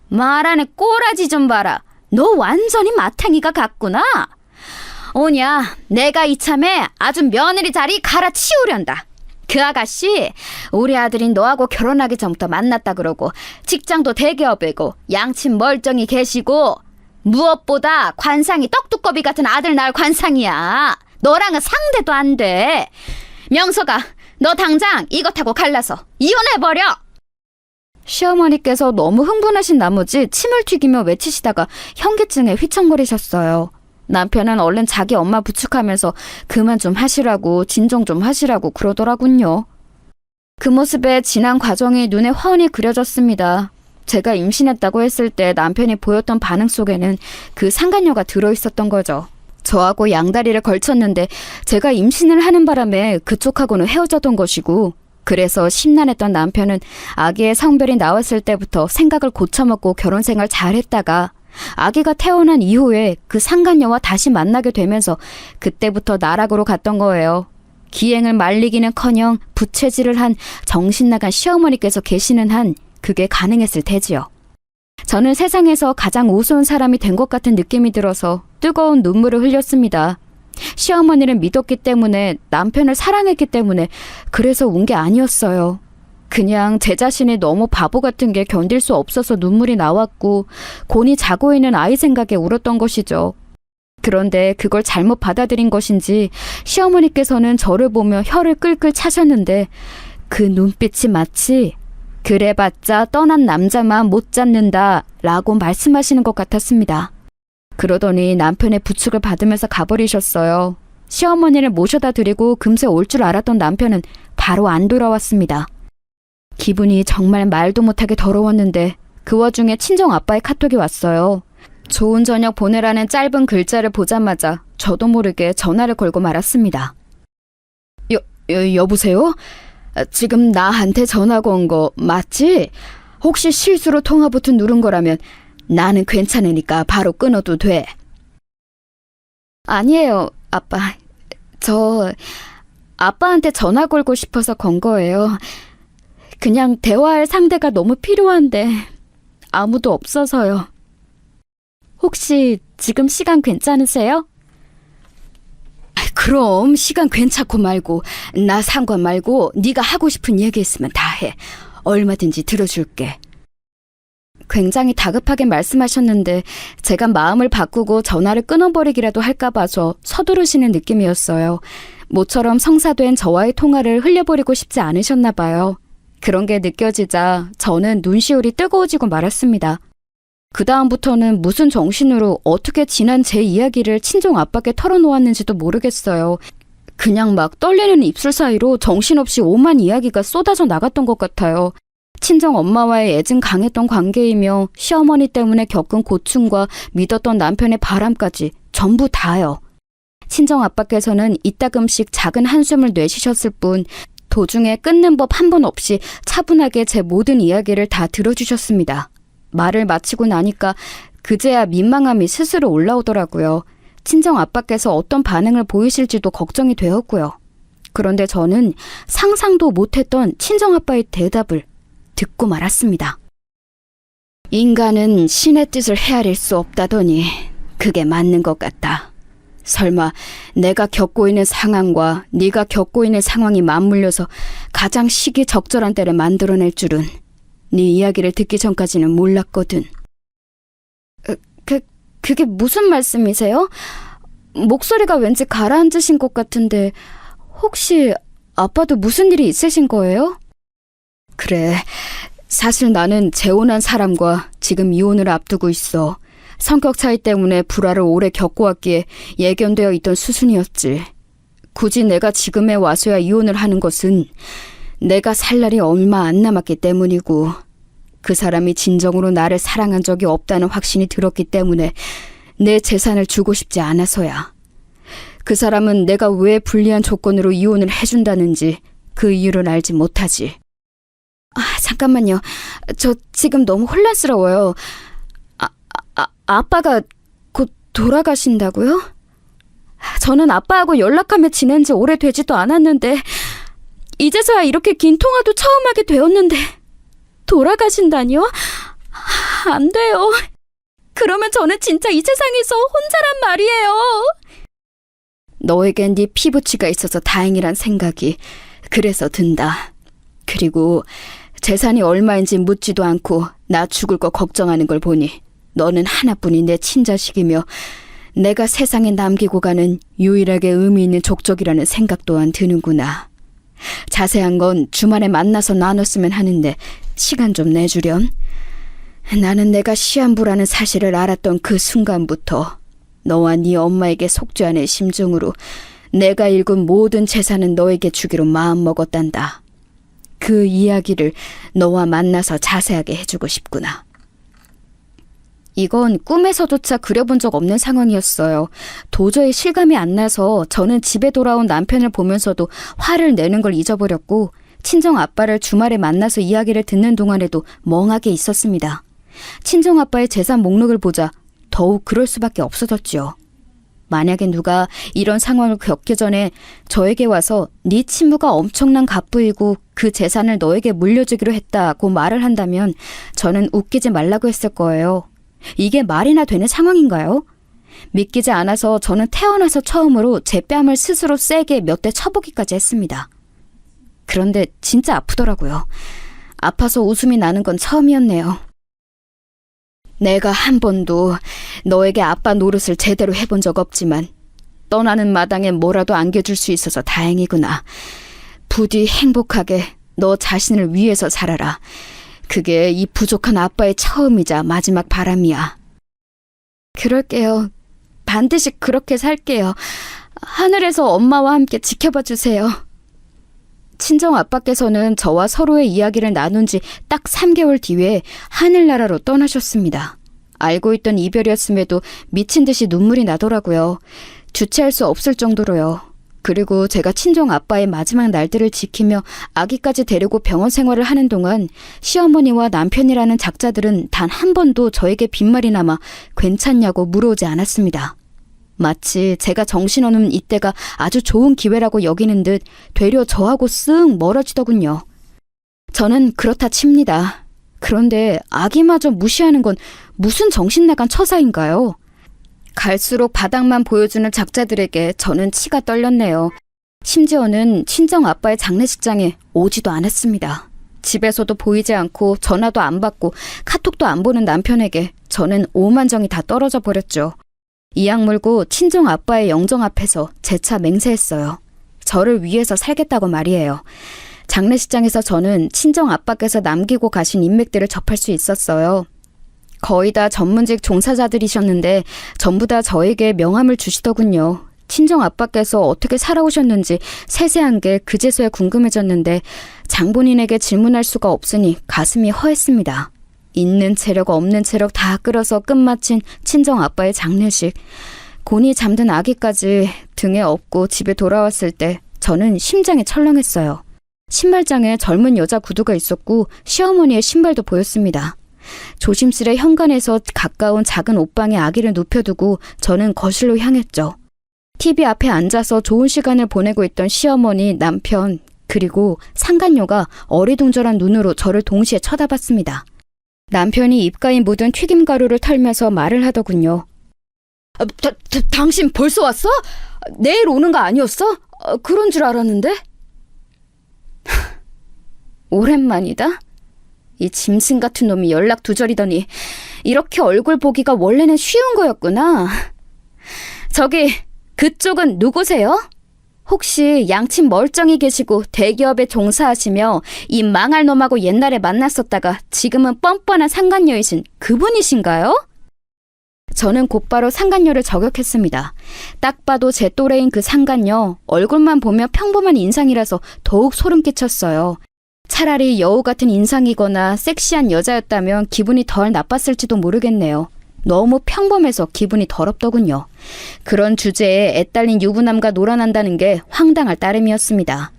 말하는 꼬라지 좀 봐라. 너 완전히 마탱이가 같구나. 오냐, 내가 이참에 아주 며느리 자리 갈아치우련다. 그 아가씨 우리 아들이 너하고 결혼하기 전부터 만났다 그러고 직장도 대기업이고 양친 멀쩡히 계시고 무엇보다 관상이 떡두꺼비 같은 아들 낳을 관상이야. 너랑은 상대도 안 돼. 명서가 너 당장 이것하고 갈라서 이혼해버려. 시어머니께서 너무 흥분하신 나머지 침을 튀기며 외치시다가 현기증에 휘청거리셨어요. 남편은 얼른 자기 엄마 부축하면서 그만 좀 하시라고 진정 좀 하시라고 그러더라군요. 그 모습에 지난 과정이 눈에 훤히 그려졌습니다. 제가 임신했다고 했을 때 남편이 보였던 반응 속에는 그 상간녀가 들어있었던 거죠. 저하고 양다리를 걸쳤는데 제가 임신을 하는 바람에 그쪽하고는 헤어졌던 것이고 그래서 심란했던 남편은 아기의 성별이 나왔을 때부터 생각을 고쳐먹고 결혼생활 잘했다가 아기가 태어난 이후에 그 상간녀와 다시 만나게 되면서 그때부터 나락으로 갔던 거예요. 기행을 말리기는커녕 부채질을 한 정신나간 시어머니께서 계시는 한 그게 가능했을 테지요. 저는 세상에서 가장 우스운 사람이 된 것 같은 느낌이 들어서 뜨거운 눈물을 흘렸습니다. 시어머니를 믿었기 때문에 남편을 사랑했기 때문에 그래서 운 게 아니었어요. 그냥 제 자신이 너무 바보 같은 게 견딜 수 없어서 눈물이 나왔고 곤히 자고 있는 아이 생각에 울었던 것이죠. 그런데 그걸 잘못 받아들인 것인지 시어머니께서는 저를 보며 혀를 끌끌 차셨는데 그 눈빛이 마치 그래봤자 떠난 남자만 못 잡는다 라고 말씀하시는 것 같았습니다. 그러더니 남편의 부축을 받으면서 가버리셨어요. 시어머니를 모셔다 드리고 금세 올 줄 알았던 남편은 바로 안 돌아왔습니다. 기분이 정말 말도 못하게 더러웠는데 그 와중에 친정아빠의 카톡이 왔어요. 좋은 저녁 보내라는 짧은 글자를 보자마자 저도 모르게 전화를 걸고 말았습니다. 여보세요? 지금 나한테 전화가 온 거 맞지? 혹시 실수로 통화 버튼 누른 거라면 나는 괜찮으니까 바로 끊어도 돼. 아니에요, 아빠. 저 아빠한테 전화 걸고 싶어서 건 거예요. 그냥 대화할 상대가 너무 필요한데 아무도 없어서요. 혹시 지금 시간 괜찮으세요? 그럼 시간 괜찮고 말고 나 상관 말고 네가 하고 싶은 얘기 있으면 다 해. 얼마든지 들어줄게. 굉장히 다급하게 말씀하셨는데 제가 마음을 바꾸고 전화를 끊어버리기라도 할까 봐서 서두르시는 느낌이었어요. 모처럼 성사된 저와의 통화를 흘려버리고 싶지 않으셨나 봐요. 그런 게 느껴지자 저는 눈시울이 뜨거워지고 말았습니다. 그 다음부터는 무슨 정신으로 어떻게 지난 제 이야기를 친정 아빠께 털어놓았는지도 모르겠어요. 그냥 막 떨리는 입술 사이로 정신없이 오만 이야기가 쏟아져 나갔던 것 같아요. 친정 엄마와의 애증 강했던 관계이며 시어머니 때문에 겪은 고충과 믿었던 남편의 바람까지 전부 다요. 친정 아빠께서는 이따금씩 작은 한숨을 내쉬셨을 뿐 도중에 끊는 법 한 번 없이 차분하게 제 모든 이야기를 다 들어주셨습니다. 말을 마치고 나니까 그제야 민망함이 스스로 올라오더라고요. 친정 아빠께서 어떤 반응을 보이실지도 걱정이 되었고요. 그런데 저는 상상도 못했던 친정 아빠의 대답을 듣고 말았습니다. 인간은 신의 뜻을 헤아릴 수 없다더니 그게 맞는 것 같다. 설마 내가 겪고 있는 상황과 네가 겪고 있는 상황이 맞물려서 가장 시기적절한 때를 만들어낼 줄은 네 이야기를 듣기 전까지는 몰랐거든. 그게 무슨 말씀이세요? 목소리가 왠지 가라앉으신 것 같은데 혹시 아빠도 무슨 일이 있으신 거예요? 그래, 사실 나는 재혼한 사람과 지금 이혼을 앞두고 있어. 성격 차이 때문에 불화를 오래 겪어왔기에 예견되어 있던 수순이었지. 굳이 내가 지금에 와서야 이혼을 하는 것은 내가 살 날이 얼마 안 남았기 때문이고 그 사람이 진정으로 나를 사랑한 적이 없다는 확신이 들었기 때문에 내 재산을 주고 싶지 않아서야. 그 사람은 내가 왜 불리한 조건으로 이혼을 해준다는지 그 이유를 알지 못하지. 잠깐만요. 저 지금 너무 혼란스러워요. 아빠가 곧 돌아가신다고요? 저는 아빠하고 연락하며 지낸 지 오래되지도 않았는데 이제서야 이렇게 긴 통화도 처음 하게 되었는데 돌아가신다니요? 안 돼요. 그러면 저는 진짜 이 세상에서 혼자란 말이에요. 너에겐 네 피부치가 있어서 다행이란 생각이 그래서 든다. 그리고 재산이 얼마인지 묻지도 않고 나 죽을 거 걱정하는 걸 보니 너는 하나뿐인 내 친자식이며 내가 세상에 남기고 가는 유일하게 의미 있는 족적이라는 생각 또한 드는구나. 자세한 건 주말에 만나서 나눴으면 하는데 시간 좀 내주렴. 나는 내가 시한부라는 사실을 알았던 그 순간부터 너와 네 엄마에게 속죄하는 심정으로 내가 읽은 모든 재산은 너에게 주기로 마음먹었단다. 그 이야기를 너와 만나서 자세하게 해주고 싶구나. 이건 꿈에서조차 그려본 적 없는 상황이었어요. 도저히 실감이 안 나서 저는 집에 돌아온 남편을 보면서도 화를 내는 걸 잊어버렸고 친정 아빠를 주말에 만나서 이야기를 듣는 동안에도 멍하게 있었습니다. 친정 아빠의 재산 목록을 보자 더욱 그럴 수밖에 없어졌지요. 만약에 누가 이런 상황을 겪기 전에 저에게 와서 네 친부가 엄청난 갑부이고 그 재산을 너에게 물려주기로 했다고 말을 한다면 저는 웃기지 말라고 했을 거예요. 이게 말이나 되는 상황인가요? 믿기지 않아서 저는 태어나서 처음으로 제 뺨을 스스로 세게 몇 대 쳐보기까지 했습니다. 그런데 진짜 아프더라고요. 아파서 웃음이 나는 건 처음이었네요. 내가 한 번도 너에게 아빠 노릇을 제대로 해본 적 없지만 떠나는 마당에 뭐라도 안겨줄 수 있어서 다행이구나. 부디 행복하게 너 자신을 위해서 살아라. 그게 이 부족한 아빠의 처음이자 마지막 바람이야. 그럴게요. 반드시 그렇게 살게요. 하늘에서 엄마와 함께 지켜봐 주세요. 친정 아빠께서는 저와 서로의 이야기를 나눈 지 딱 3개월 뒤에 하늘나라로 떠나셨습니다. 알고 있던 이별이었음에도 미친 듯이 눈물이 나더라고요. 주체할 수 없을 정도로요. 그리고 제가 친정 아빠의 마지막 날들을 지키며 아기까지 데리고 병원 생활을 하는 동안 시어머니와 남편이라는 작자들은 단 한 번도 저에게 빈말이 남아 괜찮냐고 물어오지 않았습니다. 마치 제가 정신없는 이때가 아주 좋은 기회라고 여기는 듯 되려 저하고 쓱 멀어지더군요. 저는 그렇다 칩니다. 그런데 아기마저 무시하는 건 무슨 정신 나간 처사인가요? 갈수록 바닥만 보여주는 작자들에게 저는 치가 떨렸네요. 심지어는 친정 아빠의 장례식장에 오지도 않았습니다. 집에서도 보이지 않고 전화도 안 받고 카톡도 안 보는 남편에게 저는 오만정이 다 떨어져 버렸죠. 이악 물고 친정 아빠의 영정 앞에서 재차 맹세했어요. 저를 위해서 살겠다고 말이에요. 장례식장에서 저는 친정 아빠께서 남기고 가신 인맥들을 접할 수 있었어요. 거의 다 전문직 종사자들이셨는데 전부 다 저에게 명함을 주시더군요. 친정 아빠께서 어떻게 살아오셨는지 세세한 게 그제서야 궁금해졌는데 장본인에게 질문할 수가 없으니 가슴이 허했습니다. 있는 체력 없는 체력 다 끌어서 끝마친 친정 아빠의 장례식. 곤히 잠든 아기까지 등에 업고 집에 돌아왔을 때 저는 심장이 철렁했어요. 신발장에 젊은 여자 구두가 있었고 시어머니의 신발도 보였습니다. 조심스레 현관에서 가까운 작은 옷방에 아기를 눕혀두고 저는 거실로 향했죠. TV 앞에 앉아서 좋은 시간을 보내고 있던 시어머니, 남편, 그리고 상간녀가 어리둥절한 눈으로 저를 동시에 쳐다봤습니다. 남편이 입가에 묻은 튀김가루를 털면서 말을 하더군요. 당신 벌써 왔어? 내일 오는 거 아니었어? 그런 줄 알았는데? 오랜만이다. 이 짐승 같은 놈이 연락 두절이더니 이렇게 얼굴 보기가 원래는 쉬운 거였구나. 저기 그쪽은 누구세요? 혹시 양친 멀쩡히 계시고 대기업에 종사하시며 이 망할 놈하고 옛날에 만났었다가 지금은 뻔뻔한 상간녀이신 그분이신가요? 저는 곧바로 상간녀를 저격했습니다. 딱 봐도 제 또래인 그 상간녀, 얼굴만 보면 평범한 인상이라서 더욱 소름 끼쳤어요. 차라리 여우 같은 인상이거나 섹시한 여자였다면 기분이 덜 나빴을지도 모르겠네요. 너무 평범해서 기분이 더럽더군요. 그런 주제에 애딸린 유부남과 놀아난다는 게 황당할 따름이었습니다.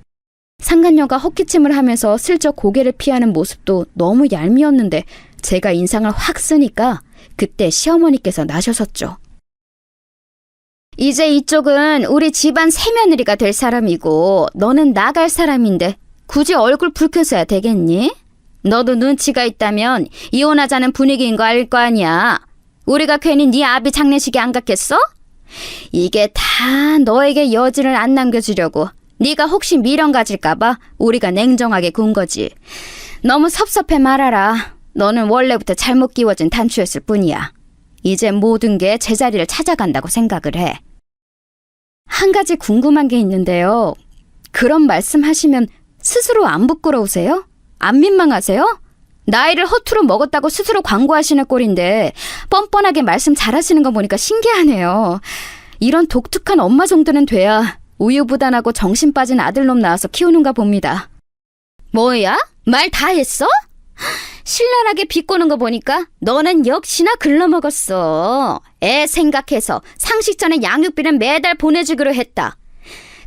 상간녀가 헛기침을 하면서 슬쩍 고개를 피하는 모습도 너무 얄미웠는데 제가 인상을 확 쓰니까 그때 시어머니께서 나셔섰죠. 이제 이쪽은 우리 집안 새며느리가 될 사람이고 너는 나갈 사람인데 굳이 얼굴 붉혀서야 되겠니? 너도 눈치가 있다면 이혼하자는 분위기인 거 알 거 아니야. 우리가 괜히 네 아비 장례식에 안 갔겠어? 이게 다 너에게 여지를 안 남겨주려고 네가 혹시 미련 가질까 봐 우리가 냉정하게 군 거지. 너무 섭섭해 말아라. 너는 원래부터 잘못 끼워진 단추였을 뿐이야. 이제 모든 게 제자리를 찾아간다고 생각을 해. 한 가지 궁금한 게 있는데요. 그런 말씀하시면 스스로 안 부끄러우세요? 안 민망하세요? 나이를 허투루 먹었다고 스스로 광고하시는 꼴인데 뻔뻔하게 말씀 잘하시는 거 보니까 신기하네요. 이런 독특한 엄마 정도는 돼야 우유부단하고 정신 빠진 아들놈 낳아서 키우는가 봅니다. 뭐야? 말 다 했어? 신랄하게 비꼬는 거 보니까 너는 역시나 글러먹었어. 애 생각해서 상식 전에 양육비는 매달 보내주기로 했다.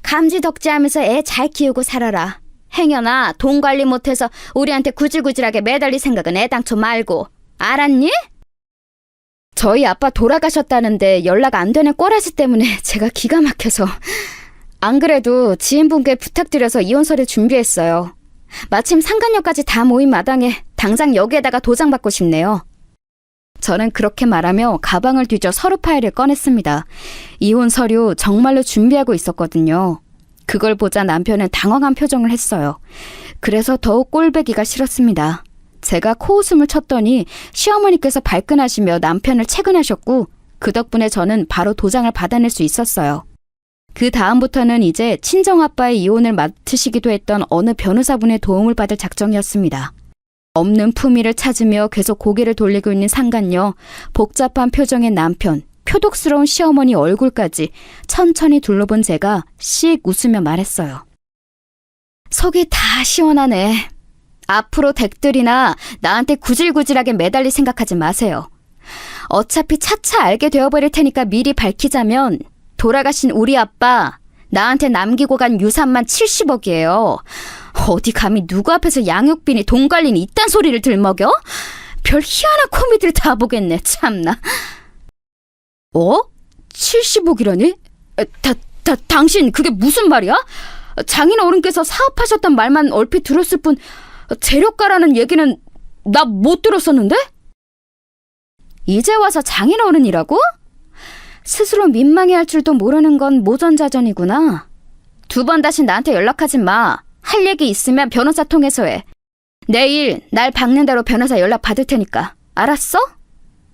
감지덕지하면서 애 잘 키우고 살아라. 행여나 돈 관리 못해서 우리한테 구질구질하게 매달릴 생각은 애당초 말고. 알았니? 저희 아빠 돌아가셨다는데 연락 안 되는 꼬라지 때문에 제가 기가 막혀서. 안 그래도 지인분께 부탁드려서 이혼서를 준비했어요. 마침 상간녀까지 다 모인 마당에 당장 여기에다가 도장받고 싶네요. 저는 그렇게 말하며 가방을 뒤져 서류 파일을 꺼냈습니다. 이혼 서류 정말로 준비하고 있었거든요. 그걸 보자 남편은 당황한 표정을 했어요. 그래서 더욱 꼴배기가 싫었습니다. 제가 코웃음을 쳤더니 시어머니께서 발끈하시며 남편을 채근하셨고 그 덕분에 저는 바로 도장을 받아낼 수 있었어요. 그 다음부터는 이제 친정아빠의 이혼을 맡으시기도 했던 어느 변호사분의 도움을 받을 작정이었습니다. 없는 품위를 찾으며 계속 고개를 돌리고 있는 상간녀, 복잡한 표정의 남편, 표독스러운 시어머니 얼굴까지 천천히 둘러본 제가 씩 웃으며 말했어요. 속이 다 시원하네. 앞으로 댁들이나 나한테 구질구질하게 매달릴 생각하지 마세요. 어차피 차차 알게 되어버릴 테니까 미리 밝히자면 돌아가신 우리 아빠 나한테 남기고 간 유산만 70억이에요. 어디 감히 누구 앞에서 양육비니 돈 관리니 이딴 소리를 들먹여? 별 희한한 코미디를 다 보겠네, 참나. 70억이라니? 당신 그게 무슨 말이야? 장인 어른께서 사업하셨단 말만 얼핏 들었을 뿐 재력가라는 얘기는 나 못 들었었는데? 이제 와서 장인 어른이라고? 스스로 민망해할 줄도 모르는 건 모전자전이구나. 2번 다시 나한테 연락하지 마. 할 얘기 있으면 변호사 통해서 해. 내일 날 박는 대로 변호사 연락 받을 테니까. 알았어?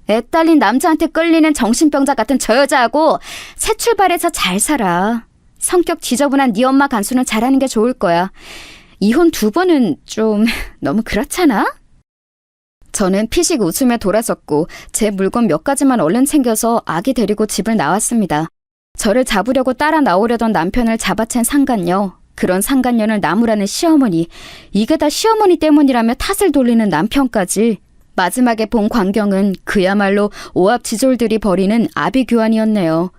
애 딸린 남자한테 끌리는 정신병자 같은 저 여자하고 새 출발해서 잘 살아. 성격 지저분한 네 엄마 간수는 잘하는 게 좋을 거야. 이혼 2번은 좀 너무 그렇잖아? 저는 피식 웃으며 돌아섰고 제 물건 몇 가지만 얼른 챙겨서 아기 데리고 집을 나왔습니다. 저를 잡으려고 따라 나오려던 남편을 잡아챈 상간녀, 그런 상간녀를 나무라는 시어머니, 이게 다 시어머니 때문이라며 탓을 돌리는 남편까지. 마지막에 본 광경은 그야말로 오합지졸들이 벌이는 아비규환이었네요.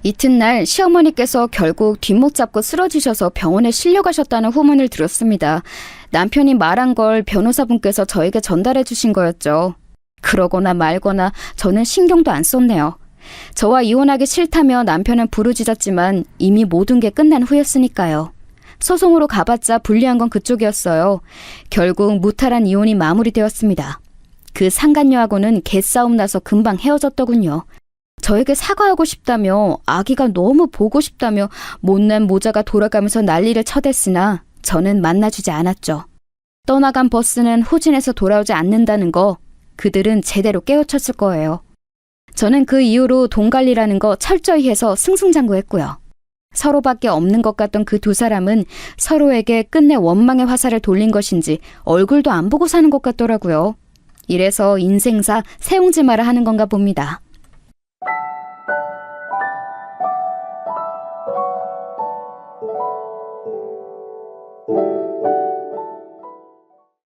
이튿날 시어머니께서 결국 뒷목 잡고 쓰러지셔서 병원에 실려가셨다는 후문을 들었습니다. 남편이 말한 걸 변호사분께서 저에게 전달해 주신 거였죠. 그러거나 말거나 저는 신경도 안 썼네요. 저와 이혼하기 싫다며 남편은 부르짖었지만 이미 모든 게 끝난 후였으니까요. 소송으로 가봤자 불리한 건 그쪽이었어요. 결국 무탈한 이혼이 마무리되었습니다. 그 상간녀하고는 개싸움 나서 금방 헤어졌더군요. 저에게 사과하고 싶다며 아기가 너무 보고 싶다며 못난 모자가 돌아가면서 난리를 쳐댔으나 저는 만나주지 않았죠. 떠나간 버스는 후진해서 돌아오지 않는다는 거 그들은 제대로 깨우쳤을 거예요. 저는 그 이후로 돈 관리라는 거 철저히 해서 승승장구했고요. 서로밖에 없는 것 같던 그 2사람은 서로에게 끝내 원망의 화살을 돌린 것인지 얼굴도 안 보고 사는 것 같더라고요. 이래서 인생사 세웅지 마라 하는 건가 봅니다.